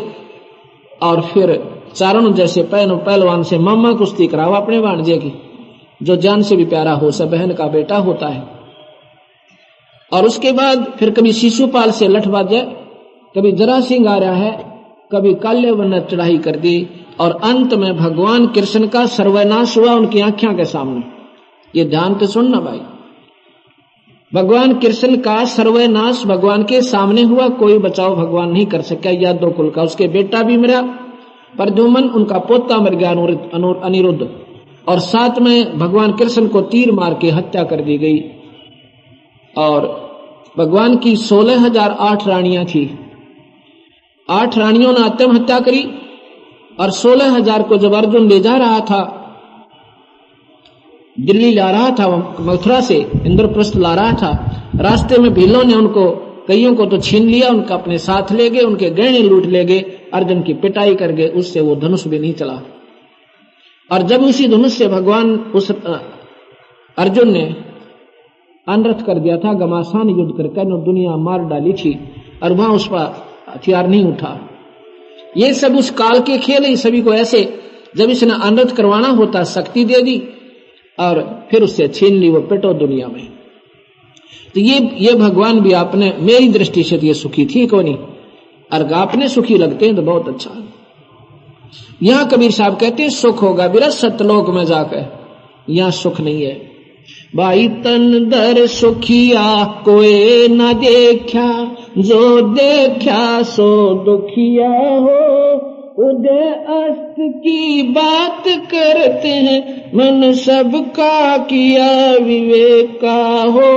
Speaker 2: और फिर चारण जैसे पहलवान से मामा कुश्ती करावा अपने भांजे की, जो जान से भी प्यारा हो, सब बहन का बेटा होता है। और उसके बाद फिर कभी शिशुपाल से लठ बाजे, कभी जरासिंह आ रहा है, कभी काल्यवन ने चढ़ाई कर दी, और अंत में भगवान कृष्ण का सर्वनाश हुआ उनकी आंखों के सामने। ये ध्यान तो सुनना भाई, भगवान कृष्ण का सर्वनाश भगवान के सामने हुआ, कोई बचाव भगवान नहीं कर सका। यादव कुल का उसके बेटा भी मरा, प्रद्युम्न, उनका पोता मर गया अनिरुद्ध, और साथ में भगवान कृष्ण को तीर मार के हत्या कर दी गई। और भगवान की 16,008 रानियां थी, 8 रानियों ने आत्महत्या करी, और 16,000 को जब अर्जुन ले जा रहा था, दिल्ली ला रहा था, मथुरा से इंद्रप्रस्थ ला रहा था, रास्ते में भीलों ने उनको, कईयों को तो छीन लिया, उनका अपने साथ ले गए, उनके गहने लूट ले गए, अर्जुन की पिटाई कर गए, उससे वो धनुष भी नहीं चला। और जब उसी धनुष से भगवान उस अर्जुन ने अनर्थ कर दिया था, घमासान युद्ध करके दुनिया मार डाली थी, और वहां उस पर हथियार नहीं उठा। ये सब उस काल के खेल है। सभी को ऐसे जब इसने अनर्थ करवाना होता, शक्ति दे दी और फिर उससे छीन ली, वो पेटो दुनिया में। तो ये भगवान भी आपने, मेरी दृष्टि से ये सुखी थी को नहीं, और आपने सुखी लगते हैं तो बहुत अच्छा। यहां कबीर साहब कहते हैं सुख होगा विरस सतलोक में जाकर, यहां सुख नहीं है। भाई तन दर सुखिया कोई न देखा, जो देखा सो दुखिया हो, उदय अस्त की बात करते हैं, मन सबका किया विवेक का हो।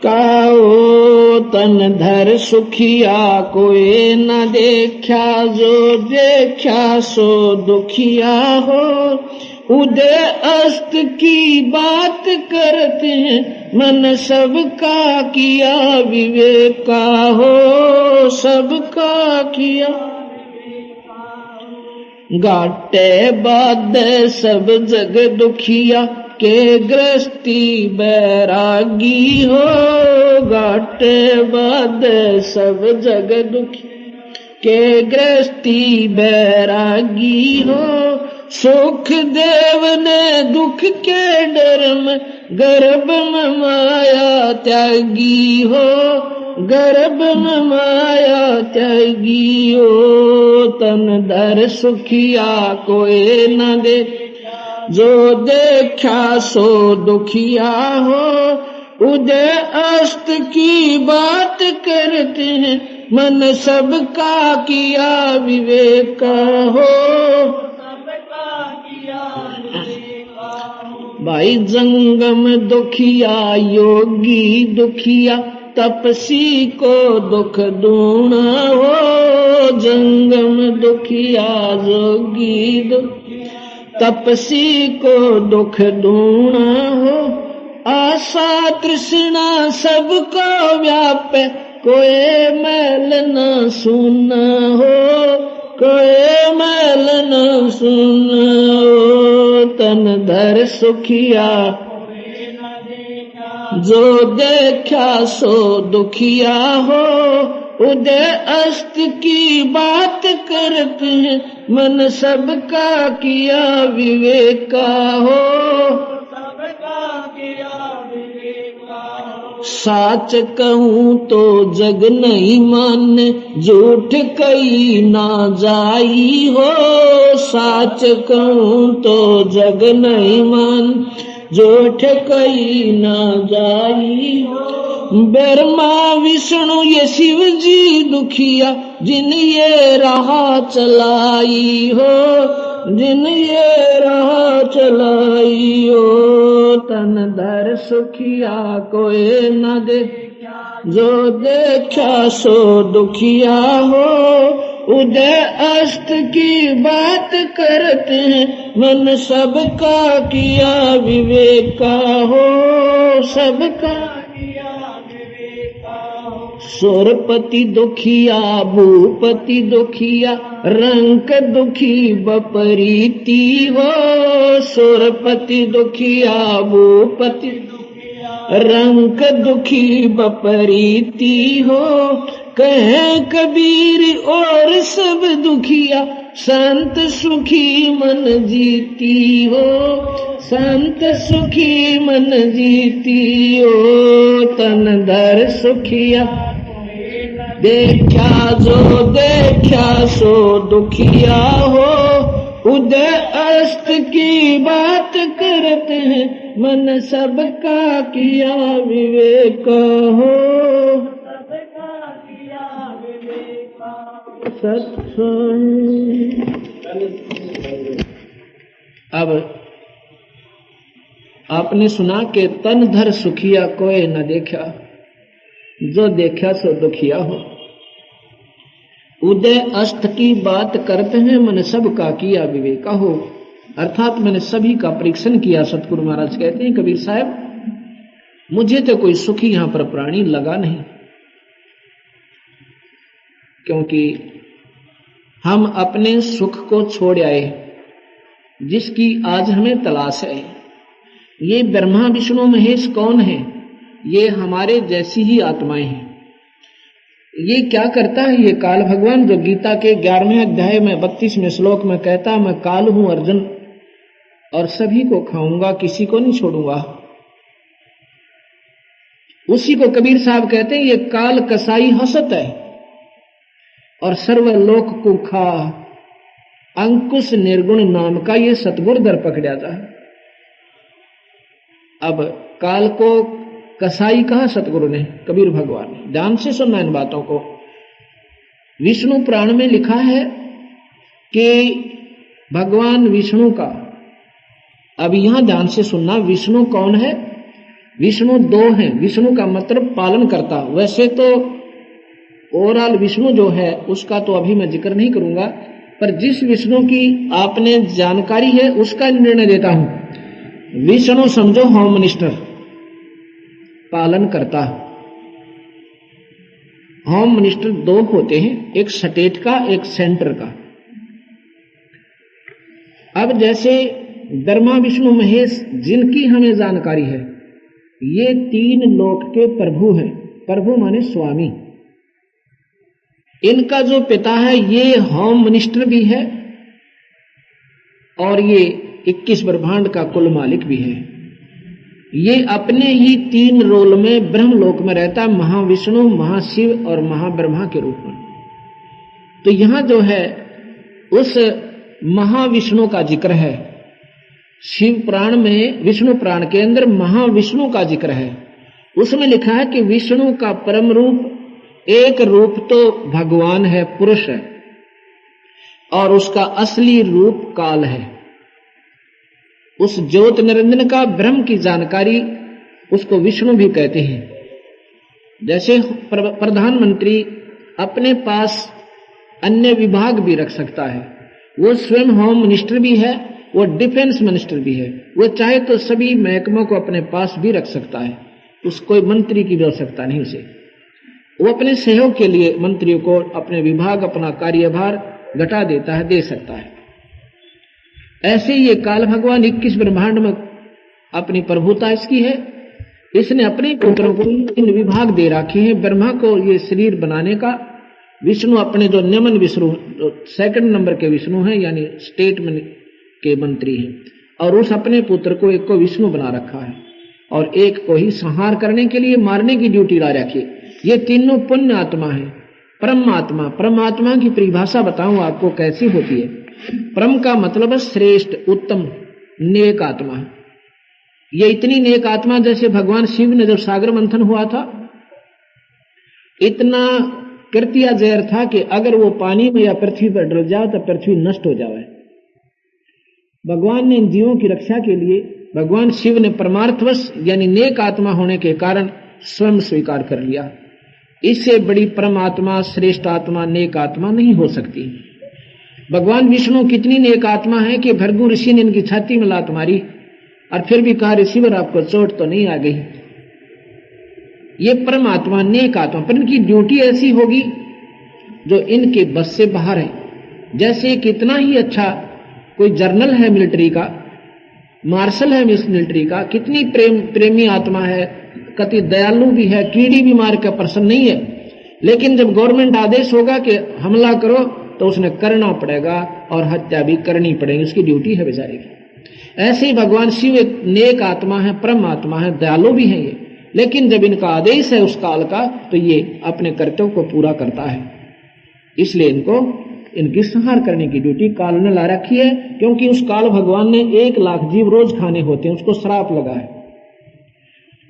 Speaker 2: काओ तन धर सुखिया कोई न देखा, जो देखा सो दुखिया हो, उदय अस्त की बात करते हैं, मन सबका किया विवेक का हो, सबका किया। घाटे बाद सब जग दुखिया के गृहस्थी बैरागी हो। घाटे बाद सब जग दुखिया के गृहस्थी बैरागी हो। सुख देव ने दुख के डर में गर्भ में माया त्यागी हो। गर्भ में माया त्यागी हो। तन धर सुखिया कोई न दे, जो देखा सो दुखिया हो। उदय अस्त की बात करते हैं, मन सबका किया विवेक हो। भाई जंगम दुखिया योगी दुखिया, तपसी को दुख दूना हो। जंगम दुखिया योगी दुखिया, तपसी को दुख दूना हो। आशा तृष्णा सबको व्यापे, कोई मैल न सुना हो। कोई मैल न सुना हो। तन धर सुखिया जो देखा सो दुखिया हो। उदय अस्त की बात करते हैं, मन सबका किया विवेका हो। साच कहूँ तो जग नहीं माने, झूठ कही ना जाई हो। साच कहूँ तो जग नहीं मान, झूठ कही ना जाई हो। ब्रह्मा विष्णु ये शिव जी दुखिया, जिन ये राह चलाई हो। जिन ये राह चलाई हो। तन धर सुखिया कोई न दे, जो देखा सो दुखिया हो। उदय अस्त की बात करते हैं, मन सबका किया विवेका हो। सबका सुरपति दुखिया भूपति दुखिया, रंक दुखी बपरीती हो। सुरपति दुखिया भूपति रंक दुखी बपरीती हो। कहे कबीर और सब दुखिया, संत सुखी मन जीती हो। संत सुखी मन जीती हो। तन धर सुखिया देखा जो देखा सो दुखिया हो। उदय अस्त की बात करते हैं, मन सबका किया विवेक हो। सत्संग। अब आपने सुना कि तन धर सुखिया कोई न देखा, जो देखा सो दुखिया हो। उदय अस्त की बात करते हैं, मन सबका किया विवेका हो। अर्थात मैंने सभी का परीक्षण किया। सतगुरु महाराज कहते हैं कबीर साहब, मुझे तो कोई सुखी यहां पर प्राणी लगा नहीं, क्योंकि हम अपने सुख को छोड़ आए, जिसकी आज हमें तलाश है। ये ब्रह्मा विष्णु महेश कौन है? ये हमारे जैसी ही आत्माएं हैं। ये क्या करता है? ये काल भगवान जो गीता के 11वें अध्याय में 32वें श्लोक में कहता, मैं काल हूं अर्जुन और सभी को खाऊंगा, किसी को नहीं छोड़ूंगा। उसी को कबीर साहब कहते हैं, ये काल कसाई हसत है और सर्वलोक को खा। अंकुश निर्गुण नाम का ये सतगुर दर पकड़ा था। अब काल को कसाई कहा सतगुरु ने, कबीर भगवान ने। ध्यान से सुनना इन बातों को। विष्णु पुराण में लिखा है कि भगवान विष्णु का, अब यहां ध्यान से सुनना, विष्णु कौन है? विष्णु दो हैं। विष्णु का मतलब पालन करता। वैसे तो ओवरऑल विष्णु जो है उसका तो अभी मैं जिक्र नहीं करूंगा, पर जिस विष्णु की आपने जानकारी है उसका निर्णय देता हूं। विष्णु समझो होम मिनिस्टर, पालन करता। होम मिनिस्टर दो होते हैं, एक स्टेट का, एक सेंटर का। अब जैसे ब्रह्मा विष्णु महेश जिनकी हमें जानकारी है, ये तीन लोक के प्रभु हैं। प्रभु माने स्वामी। इनका जो पिता है ये होम मिनिस्टर भी है और ये 21 ब्रह्मांड का कुल मालिक भी है। ये अपने ही तीन रोल में ब्रह्मलोक में रहता है, महाविष्णु, महाशिव और महाब्रह्मा के रूप में। तो यहां जो है उस महाविष्णु का जिक्र है। शिव पुराण में विष्णु पुराण के अंदर महाविष्णु का जिक्र है। उसमें लिखा है कि विष्णु का परम रूप, एक रूप तो भगवान है, पुरुष है, और उसका असली रूप काल है। उस ज्योत निरंजन का ब्रह्म की जानकारी उसको विष्णु भी कहते हैं। जैसे प्रधानमंत्री अपने पास अन्य विभाग भी रख सकता है, वो स्वयं होम मिनिस्टर भी है, वो डिफेंस मिनिस्टर भी है, वो चाहे तो सभी महकमों को अपने पास भी रख सकता है, उस कोई मंत्री की भी आवश्यकता नहीं उसे। वो अपने सहयोग के लिए मंत्रियों को अपने विभाग, अपना कार्यभार घटा देता है, दे सकता है। ऐसे ये काल भगवान 21 ब्रह्मांड में अपनी प्रभुता इसकी है। इसने अपने पुत्रों को इन विभाग दे रखे हैं। ब्रह्मा को ये शरीर बनाने का, विष्णु अपने जो नियमन विष्णु, सेकंड नंबर के विष्णु हैं, यानी स्टेट के मंत्री हैं, और उस अपने पुत्र को एक को विष्णु बना रखा है और एक को ही संहार करने के लिए मारने की ड्यूटी ला रखी। ये तीनों पुण्य आत्मा है। परमात्मा, परमात्मा की परिभाषा बताऊं आपको कैसी होती है। परम का मतलब है श्रेष्ठ, उत्तम, नेक आत्मा। ये इतनी नेक आत्मा, जैसे भगवान शिव ने जब सागर मंथन हुआ था, इतना कृत्या जहर था कि अगर वो पानी में या पृथ्वी पर डल जाए तो पृथ्वी नष्ट हो जाए। भगवान ने इन जीवों की रक्षा के लिए, भगवान शिव ने परमार्थवश यानी नेक आत्मा होने के कारण स्वयं स्वीकार कर लिया। इससे बड़ी परमात्मा, श्रेष्ठ आत्मा, नेक आत्मा नहीं हो सकती। भगवान विष्णु कितनी नेक आत्मा है कि भृगु ऋषि ने इनकी छाती में लात मारी और फिर भी कहा, ऋषिवर आपको चोट तो नहीं आ गई। ये परमात्मा, नेक आत्मा, पर इनकी ड्यूटी ऐसी होगी जो इनके बस से बाहर है। जैसे कितना ही अच्छा कोई जर्नल है मिलिट्री का, मार्शल है मिलिट्री का, कितनी प्रेमी आत्मा है, कति दयालु भी है, कीड़ी भी मार का प्रसन्न नहीं है, लेकिन जब गवर्नमेंट आदेश होगा कि हमला करो तो उसने करना पड़ेगा और हत्या भी करनी पड़ेगी, उसकी ड्यूटी है बेचारे की। ऐसे ही भगवान शिव एक नेक आत्मा है, परम आत्मा है, दयालु भी है ये, लेकिन जब इनका आदेश है उस काल का तो ये अपने कर्तव्य को पूरा करता है। इसलिए इनको इनकी संहार करने की ड्यूटी काल ने ला रखी है, क्योंकि उस काल भगवान ने 1 लाख जीव रोज खाने होते हैं, उसको श्राप लगा है।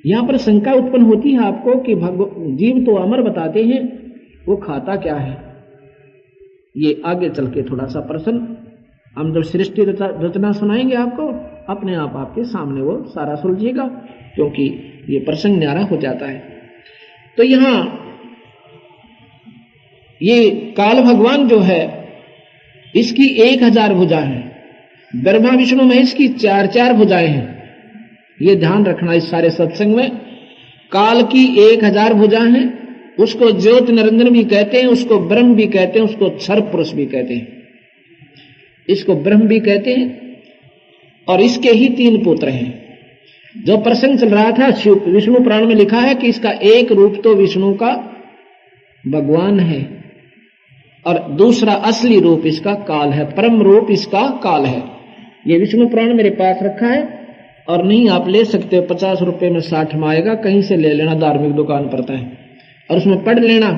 Speaker 2: यहां पर शंका उत्पन्न होती है आपको कि जीव तो अमर बताते हैं, वो खाता क्या है? ये आगे चल के थोड़ा सा प्रश्न हम जब सृष्टि रचना सुनाएंगे आपको, अपने आप आपके सामने वो सारा सुलझेगा, क्योंकि ये प्रसंग न्यारा हो जाता है। तो यहां ये काल भगवान जो है इसकी 1000 भुजा है, ब्रह्मा विष्णु महेश की 4-4 भुजाएं हैं। ये ध्यान रखना इस सारे सत्संग में। काल की 1000 भुजा हैं, उसको ज्योत निरंजन भी कहते हैं, उसको ब्रह्म भी कहते हैं, उसको क्षर पुरुष भी कहते हैं, इसको ब्रह्म भी कहते हैं। और इसके ही 3 पुत्र हैं। जो प्रसंग चल रहा था विष्णु पुराण में लिखा है कि इसका एक रूप तो विष्णु का भगवान है और दूसरा असली रूप इसका काल है, परम रूप इसका काल है। ये विष्णु पुराण मेरे पास रखा है और नहीं आप ले सकते हो, 50 रुपए में 60 में आएगा, कहीं से ले लेना, धार्मिक दुकान पड़ता है, और उसमें पढ़ लेना।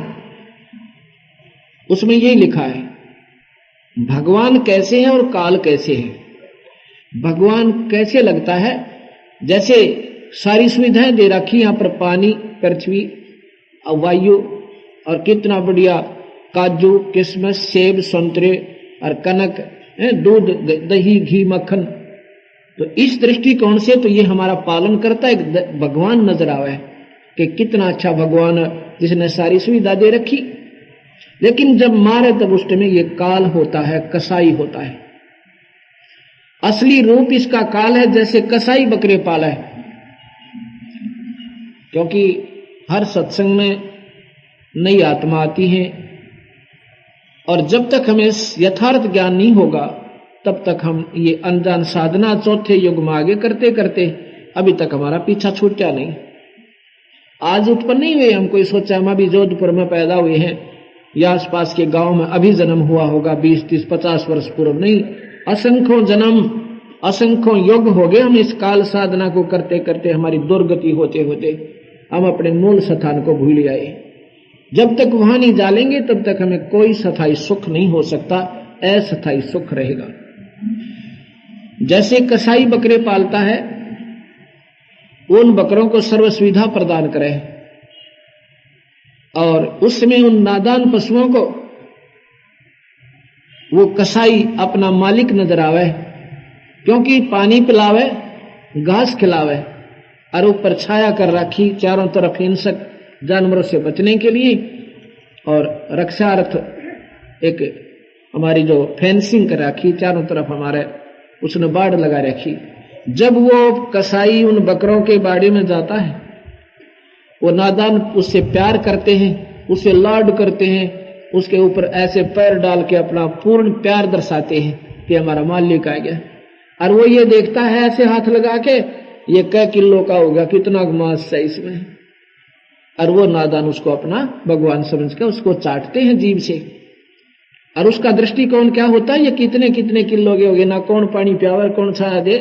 Speaker 2: उसमें यही लिखा है भगवान कैसे है और काल कैसे है। भगवान कैसे लगता है, जैसे सारी सुविधाएं दे रखी, यहां पर पानी, पृथ्वी, वायु और कितना बढ़िया काजू, किशमिश, सेब, संतरे और कनक, दूध, दही, घी, मक्खन। तो इस दृष्टिकोण से तो ये हमारा पालन करता है। भगवान नजर आवे कि कितना अच्छा भगवान है जिसने सारी सुविधा दे रखी। लेकिन जब मारे तब उस में ये काल होता है, कसाई होता है। असली रूप इसका काल है, जैसे कसाई बकरे पाला है। क्योंकि हर सत्संग में नई आत्मा आती है और जब तक हमें यथार्थ ज्ञान नहीं होगा तब तक हम ये अनजान साधना चौथे युग में आगे करते करते अभी तक हमारा पीछा छूटा नहीं। आज उत्पन्न नहीं हुए, हम कोई सोचा हम अभी जोधपुर में पैदा हुए हैं या आसपास के गांव में अभी जन्म हुआ होगा 20, 30, 50 वर्ष पूर्व, नहीं, असंख्यों जन्म असंख्यों युग हो गए हम इस काल साधना को करते करते। हमारी दुर्गति होते होते हम अपने मूल स्थान को भूल आए। जब तक वहां नहीं जालेंगे तब तक हमें कोई स्थायी सुख नहीं हो सकता, अस्थायी सुख रहेगा। जैसे कसाई बकरे पालता है, उन बकरों को सर्व सुविधा प्रदान करे और उसमें उन नादान पशुओं को वो कसाई अपना मालिक नजर आवे, क्योंकि पानी पिलावे, घास खिलावे और ऊपर छाया कर रखी चारों तरफ हिंसक जानवरों से बचने के लिए, और रक्षार्थ एक हमारी जो फेंसिंग कर रखी चारों तरफ हमारे, उसने बाड़ लगा रखी। जब वो कसाई उन बकरों के बाड़े में जाता है, वो नादान उससे प्यार करते हैं, उसे लाड करते हैं, उसके ऊपर ऐसे पैर डाल के अपना पूर्ण प्यार दर्शाते हैं कि हमारा मालिक आ गया। और वो ये देखता है ऐसे हाथ लगा के, ये कै किलो का होगा, कितना मांस है इसमें, और वो नादान उसको अपना भगवान समझ के उसको चाटते हैं जीभ से। और उसका दृष्टिकोण क्या होता है, ये कितने कितने किलो के हो गए, ना कौन पानी पियावर कौन छाया दे।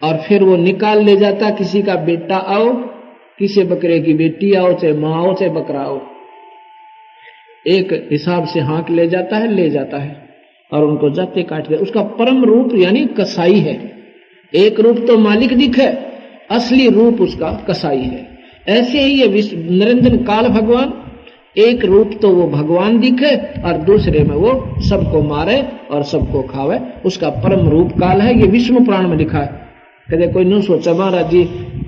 Speaker 2: और फिर वो निकाल ले जाता, किसी का बेटा आओ, किसी बकरे की बेटी आओ, चाहे माँ आओ चाहे बकरा आओ, एक हिसाब से हाँक ले जाता है और उनको जाते काट दे। उसका परम रूप यानी कसाई है। एक रूप तो मालिक दिखे, असली रूप उसका कसाई है। ऐसे ही ये निरंजन काल भगवान, एक रूप तो वो भगवान दिखे और दूसरे में वो सबको मारे और सबको खावे, उसका परम रूप काल है। ये विष्णु पुराण में लिखा है। कदे कोई न सोचा महाराज जी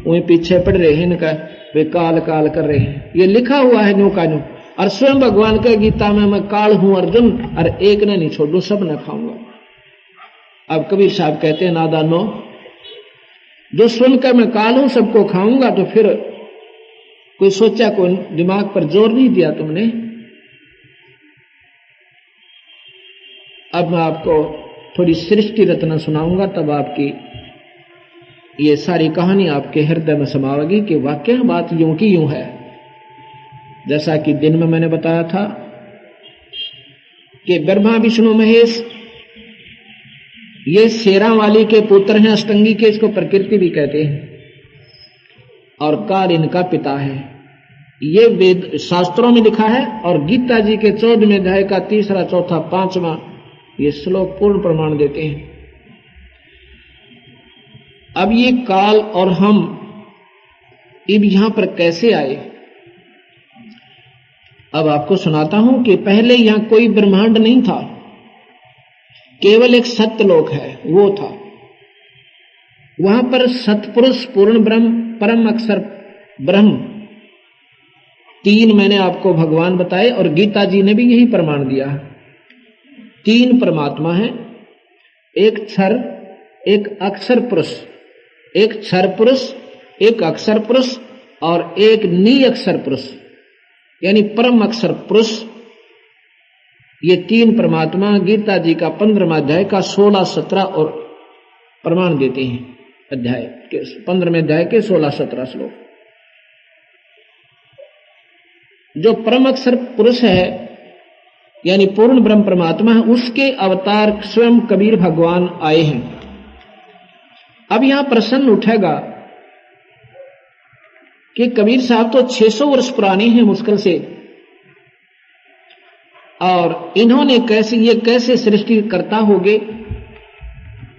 Speaker 2: वही पीछे पड़ रहे हैं इनका, वे काल काल कर रहे हैं, ये लिखा हुआ है न्यू का न्यू। और स्वयं भगवान के गीता में मैं काल हूं अर्जुन, और एक ने नहीं छोड़ू, सब न खाऊंगा। अब कबीर साहब कहते हैं नादानो, जो सुनकर मैं काल हूं सबको खाऊंगा, तो फिर कोई सोचा, कोई दिमाग पर जोर नहीं दिया तुमने। अब मैं आपको थोड़ी सृष्टि रचना सुनाऊंगा, तब आपकी ये सारी कहानी आपके हृदय में समावेगी कि वाकई बात यूं की यूं है। जैसा कि दिन में मैंने बताया था कि ब्रह्मा विष्णु महेश ये शेरा वाली के पुत्र हैं, अष्टंगी के, इसको प्रकृति भी कहते हैं, और काल इनका पिता है। ये वेद शास्त्रों में लिखा है, और गीता जी के 14वें अध्याय का 3रा, 4था, 5वां ये श्लोक पूर्ण प्रमाण देते हैं। अब ये काल और हम अब यहां पर कैसे आए, अब आपको सुनाता हूं कि पहले यहां कोई ब्रह्मांड नहीं था, केवल एक सत्यलोक है, वो था। वहां पर सतपुरुष, पूर्ण ब्रह्म, परम अक्षर ब्रह्म, 3 मैंने आपको भगवान बताए और गीता जी ने भी यही प्रमाण दिया। 3 परमात्मा है, एक क्षर, एक अक्षर पुरुष, एक क्षर पुरुष, एक अक्षर पुरुष और एक निअक्षर पुरुष यानी परम अक्षर पुरुष। ये 3 परमात्मा गीता जी का 15वां अध्याय का 16, 17 और प्रमाण देते हैं। अध्याय के 15वें अध्याय के 16, 17 श्लोक। जो परम अक्षर पुरुष है यानी पूर्ण ब्रह्म परमात्मा है, उसके अवतार स्वयं कबीर भगवान आए हैं। अब यहां प्रश्न उठेगा कि कबीर साहब तो 600 वर्ष पुराने हैं मुश्किल से, और इन्होंने कैसे सृष्टि करता होगे।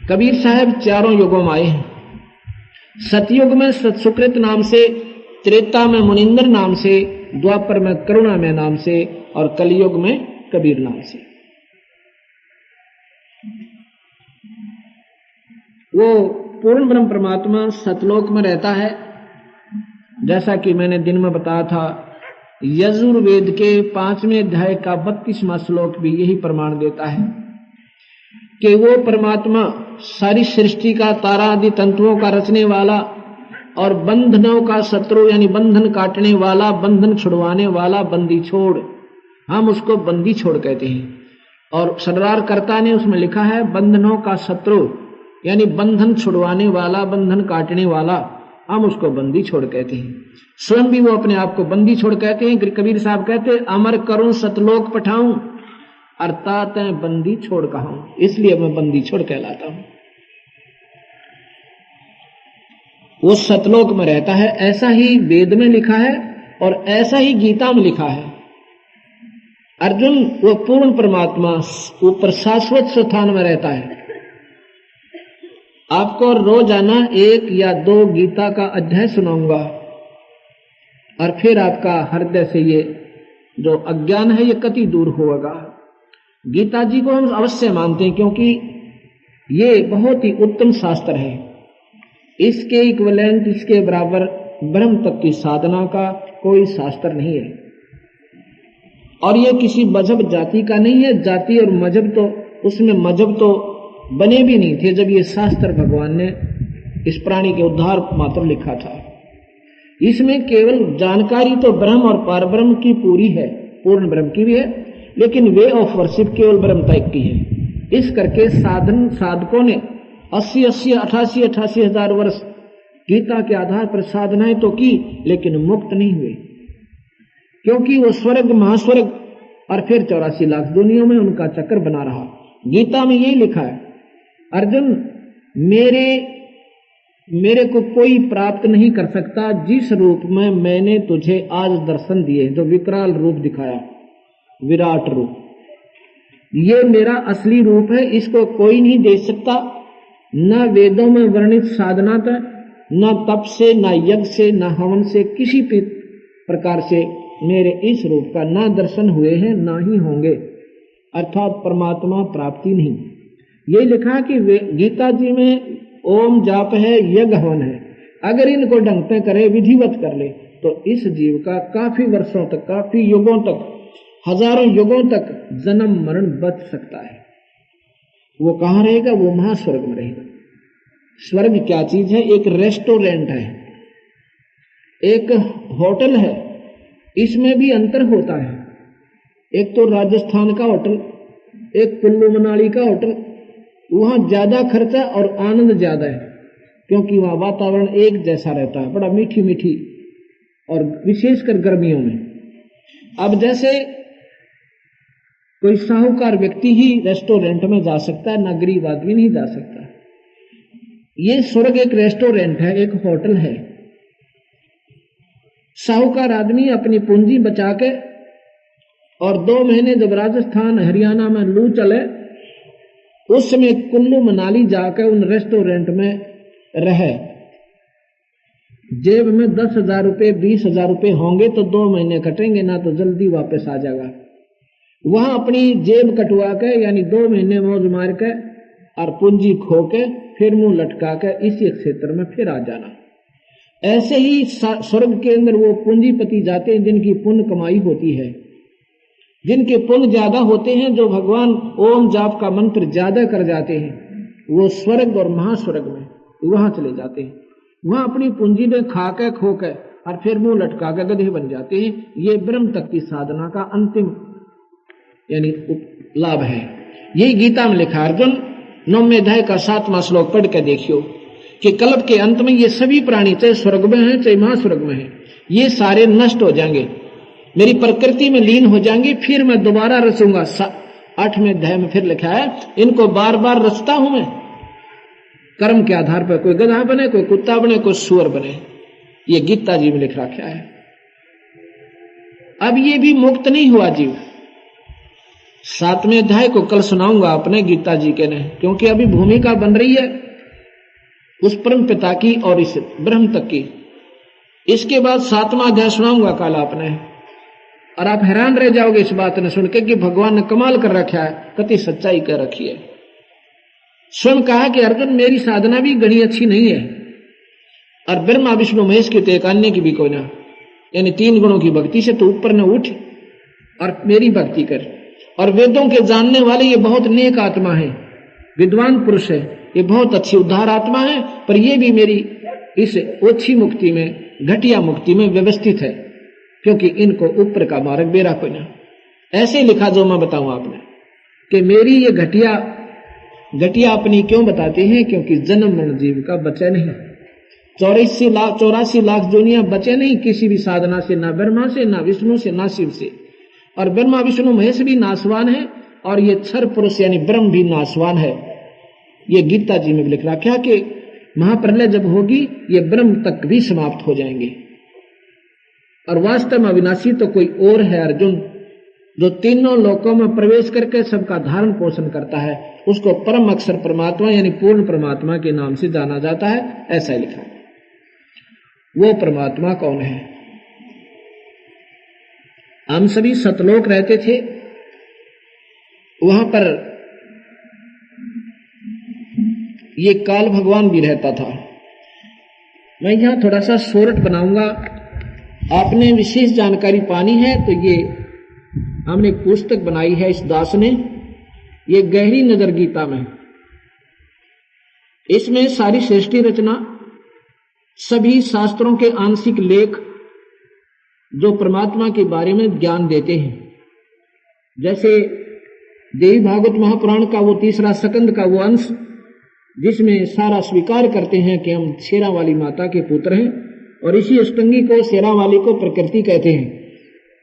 Speaker 2: कबीर साहब 4 युगों में आए हैं। सतयुग में सतसुकृत नाम से, त्रेता में मुनिंदर नाम से, द्वापर में करुणा में नाम से, और कलयुग में कबीर नाम से। वो पूर्ण ब्रह्म परमात्मा सतलोक में रहता है। जैसा कि मैंने दिन में बताया था, यजुर्वेद के 5वें अध्याय का 32वां श्लोक भी यही प्रमाण देता है कि वो परमात्मा सारी सृष्टि का, तारा आदि तंतुओं का रचने वाला और बंधनों का शत्रु यानी बंधन काटने वाला, बंधन छुड़वाने वाला, बंदी छोड़, हम उसको बंदी छोड़ कहते हैं। और सरदारकर्ता ने उसमें लिखा है बंधनों का शत्रु, यानी बंधन छुड़वाने वाला, बंधन काटने वाला, हम उसको बंदी छोड़ कहते हैं। स्वयं भी वो अपने आप को बंदी छोड़ कहते हैं। कबीर साहब कहते हैं अमर करूं सतलोक पठाऊं, अर्थात बंदी छोड़ कहूं, इसलिए मैं बंदी छोड़ कहलाता हूं। वो सतलोक में रहता है, ऐसा ही वेद में लिखा है और ऐसा ही गीता में लिखा है। अर्जुन वो पूर्ण परमात्मा ऊपर शाश्वत स्थान में रहता है। आपको रोजाना 1 या 2 गीता का अध्याय सुनाऊंगा और फिर आपका हृदय से ये जो अज्ञान है ये कति दूर होगा। गीता जी को हम अवश्य मानते हैं क्योंकि ये बहुत ही उत्तम शास्त्र है। इसके इक्विवेलेंट, इसके बराबर ब्रह्म तक की साधना का कोई शास्त्र नहीं है। और ये किसी मजहब जाति का नहीं है। जाति और मजहब तो, उसमें मजहब तो बने भी नहीं थे जब ये शास्त्र भगवान ने इस प्राणी के उद्धार मात्र लिखा था। इसमें केवल जानकारी तो ब्रह्म और पारब्रह्म की पूरी है, पूर्ण ब्रह्म की भी है, लेकिन वे ऑफ वर्शिप केवल ब्रह्म तक की है। इस करके साधकों ने 88 हजार वर्ष गीता के आधार पर साधनाएं तो की, लेकिन मुक्त नहीं हुए, क्योंकि वो स्वर्ग, महास्वर्ग और फिर 84 लाख दुनियाओं में उनका चक्कर बना रहा। गीता में यही लिखा है, अर्जुन मेरे को कोई प्राप्त नहीं कर सकता जिस रूप में मैंने तुझे आज दर्शन दिए, जो विकराल रूप दिखाया, विराट रूप, ये मेरा असली रूप है, इसको कोई नहीं देख सकता। न वेदों में वर्णित साधना का, न तप से, न यज्ञ से, न हवन से, किसी भी प्रकार से मेरे इस रूप का ना दर्शन हुए हैं, ना ही होंगे, अर्थात परमात्मा प्राप्ति नहीं। ये लिखा कि गीता जी में ओम जाप है, यज्ञ हवन है, अगर इनको ढंग से करे, विधिवत कर ले, तो इस जीव का काफी वर्षों तक, काफी युगों तक, हजारों युगों तक जन्म मरण बच सकता है। वो कहाँ रहेगा? वो महास्वर्ग में रहेगा। स्वर्ग क्या चीज है? एक रेस्टोरेंट है, एक होटल है। इसमें भी अंतर होता है। एक तो राजस्थान का होटल, एक कुल्लू मनाली का होटल, वहां ज्यादा खर्चा और आनंद ज्यादा है, क्योंकि वहां वातावरण एक जैसा रहता है, बड़ा मीठी मीठी, और विशेषकर गर्मियों में। अब जैसे कोई साहूकार व्यक्ति ही रेस्टोरेंट में जा सकता है, ना गरीब आदमी नहीं जा सकता। ये स्वर्ग एक रेस्टोरेंट है, एक होटल है। साहूकार आदमी अपनी पूंजी बचा के, और 2 महीने जब राजस्थान हरियाणा में लू चले, उस समय कुल्लू मनाली जाकर उन रेस्टोरेंट में रहे, जेब में 10,000 रुपये, 20,000 रुपये होंगे तो 2 महीने कटेंगे, ना तो जल्दी वापस आ जाएगा। वहां अपनी जेब कटवा के, यानी 2 महीने मौज मार के और पूंजी खो के, फिर मुंह लटका के इसी क्षेत्र में फिर आ जाना। ऐसे ही स्वर्ग के अंदर वो पूंजीपति जाते हैं जिनकी पुण्य कमाई होती है, जिनके पुण्य ज्यादा होते हैं, जो भगवान ओम जाप का मंत्र ज्यादा कर जाते हैं, वो स्वर्ग और महास्वर्ग में वहां चले जाते हैं। वहां अपनी पूंजी ने खा के खो के और फिर मुंह लटका के गधे बन जाते हैं। ये ब्रह्म तक की साधना का अंतिम यानी लाभ है। यही गीता में लिखा। अर्जुन 9वें अध्याय का 7वां श्लोक पढ़ के देखियो कि कल्प के अंत में ये सभी प्राणी, चाहे स्वर्ग में है चाहे महास्वर्ग में है, ये सारे नष्ट हो जाएंगे, मेरी प्रकृति में लीन हो जाएंगे, फिर मैं दोबारा रचूंगा। 8वें अध्याय में फिर लिखा है, इनको बार बार रचता हूं मैं, कर्म के आधार पर कोई गधा बने, कोई कुत्ता बने, कोई सुअर बने। ये गीता जी में लिख रखा है। अब ये भी मुक्त नहीं हुआ जीव। 7वें अध्याय को कल सुनाऊंगा अपने गीता जी के ने, क्योंकि अभी भूमिका बन रही है उस परम पिता की और इस ब्रह्म तक की। इसके बाद 7वां अध्याय सुनाऊंगा कल आपने, और आप हैरान रह जाओगे इस बात ने सुनकर कि भगवान ने कमाल कर रखा है, कति सच्चाई कर रखी है। स्वयं कहा कि अर्जुन मेरी साधना भी घनी अच्छी नहीं है, और ब्रह्मा विष्णु महेश की तो एक अन्य की भी कोई ना, यानी 3 गुणों की भक्ति से तो ऊपर न उठ और मेरी भक्ति कर। और वेदों के जानने वाले ये बहुत नेक आत्मा है, विद्वान पुरुष है, ये बहुत अच्छी उद्धार आत्मा है, पर ये भी मेरी इस ओछी मुक्ति में, घटिया मुक्ति में व्यवस्थित है, क्योंकि इनको ऊपर का मार्ग बेरा कोई ना। ऐसे लिखा जो मैं बताऊं आपने। कि मेरी ये घटिया अपनी क्यों बताते हैं, क्योंकि जन्म मरण जीव का बचे नहीं। 84 लाख दुनिया बचे नहीं किसी भी साधना से, ना ब्रह्मा से, ना विष्णु से, ना शिव से। और ब्रह्मा विष्णु महेश भी नाशवान है, और ये क्षर पुरुष यानी ब्रह्म भी नाशवान है। ये गीता जी में लिख रखा है कि महाप्रलय जब होगी ये ब्रह्म तक भी समाप्त हो जाएंगे। और वास्तव में अविनाशी तो कोई और है अर्जुन, जो तीनों लोकों में प्रवेश करके सबका धारण पोषण करता है, उसको परम अक्षर परमात्मा यानी पूर्ण परमात्मा के नाम से जाना जाता है। ऐसा ही लिखा है। वो परमात्मा कौन है? हम सभी सतलोक रहते थे, वहां पर ये काल भगवान भी रहता था। मैं यहां थोड़ा सा शॉर्ट बनाऊंगा। आपने विशेष जानकारी पानी है तो ये हमने एक पुस्तक बनाई है इस दास ने, ये गहरी नजर गीता में। इसमें सारी सृष्टि रचना, सभी शास्त्रों के आंशिक लेख जो परमात्मा के बारे में ज्ञान देते हैं, जैसे देवी भागवत महापुराण का वो 3रा स्कंद का वो अंश जिसमें सारा स्वीकार करते हैं कि हम शेरा वाली माता के पुत्र हैं, और इसी अष्टंगी को शेरा वाली को प्रकृति कहते हैं।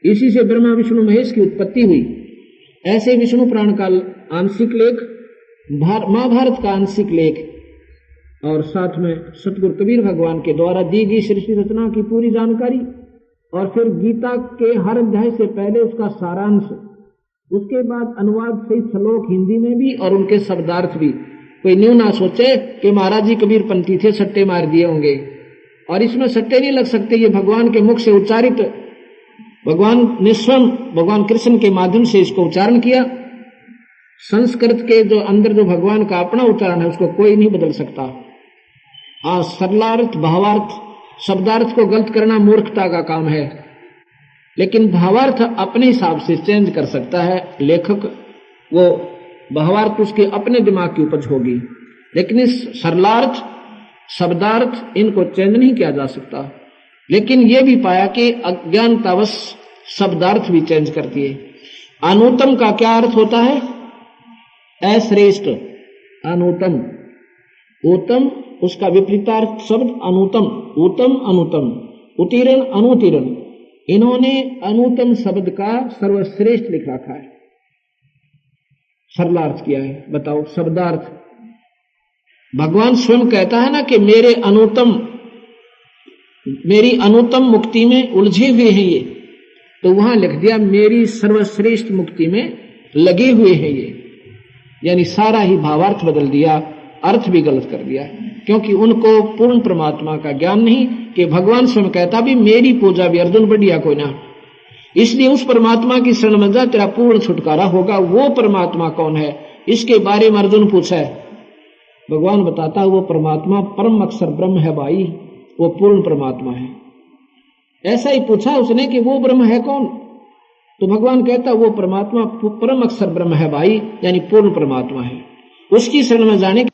Speaker 2: इसी से ब्रह्मा विष्णु महेश की उत्पत्ति हुई। ऐसे विष्णु पुराण का आंशिक लेख, महाभारत का आंशिक लेख, और साथ में सतगुरु कबीर भगवान के द्वारा दी गई सृष्टि रचना की पूरी जानकारी, और फिर गीता के हर अध्याय से पहले उसका सारांश, उसके बाद अनुवाद सहित श्लोक हिंदी में भी और उनके शब्दार्थ भी। कोई न्यू ना सोचे कि महाराज जी कबीर पंथी थे, सट्टे मार दिए होंगे, और इसमें सट्टे नहीं लग सकते। ये भगवान के मुख से उच्चारित, भगवान ने स्वयं भगवान कृष्ण के माध्यम से इसको उच्चारण किया। संस्कृत के जो अंदर जो भगवान का अपना उच्चारण है उसको कोई नहीं बदल सकता। हाँ, सरलार्थ, भावार्थ, शब्दार्थ को गलत करना मूर्खता का काम है, लेकिन भावार्थ अपने हिसाब से चेंज कर सकता है लेखक। वो भावार्थ उसके अपने दिमाग की उपज होगी, लेकिन इस सरलार्थ, शब्दार्थ इनको चेंज नहीं किया जा सकता। लेकिन यह भी पाया कि अज्ञानतावश शब्दार्थ भी चेंज करती है। अनुत्तम का क्या अर्थ होता है? अश्रेष्ठ। अनुत्तम, उत्तम उसका विपरीतार्थ शब्द अनुत्तम, उत्तम अनुत्तम, उत्तीर्ण अनुत्तीर्ण। इन्होंने अनुत्तम शब्द का सर्वश्रेष्ठ लिख रखा है। सरलार्थ किया है, बताओ शब्दार्थ। भगवान स्वयं कहता है ना कि मेरी अनुत्तम मुक्ति में उलझे हुए हैं ये, तो वहां लिख दिया मेरी सर्वश्रेष्ठ मुक्ति में लगे हुए हैं ये, यानी सारा ही भावार्थ बदल दिया, अर्थ भी गलत कर दिया, क्योंकि उनको पूर्ण परमात्मा का ज्ञान नहीं। कि भगवान स्वयं कहता भी मेरी पूजा भी अर्जुन बढ़िया कोई ना, इसलिए उस परमात्मा की शरण में जा, तेरा पूर्ण छुटकारा होगा। वो परमात्मा कौन है, इसके बारे में अर्जुन पूछा है। भगवान बताता वो परमात्मा परम अक्षर ब्रह्म है भाई, वो पूर्ण परमात्मा है। ऐसा ही पूछा उसने कि वो ब्रह्म है कौन, तो भगवान कहता वो परमात्मा परम अक्षर ब्रह्म है भाई, यानी पूर्ण परमात्मा है। उसकी शरण में जाने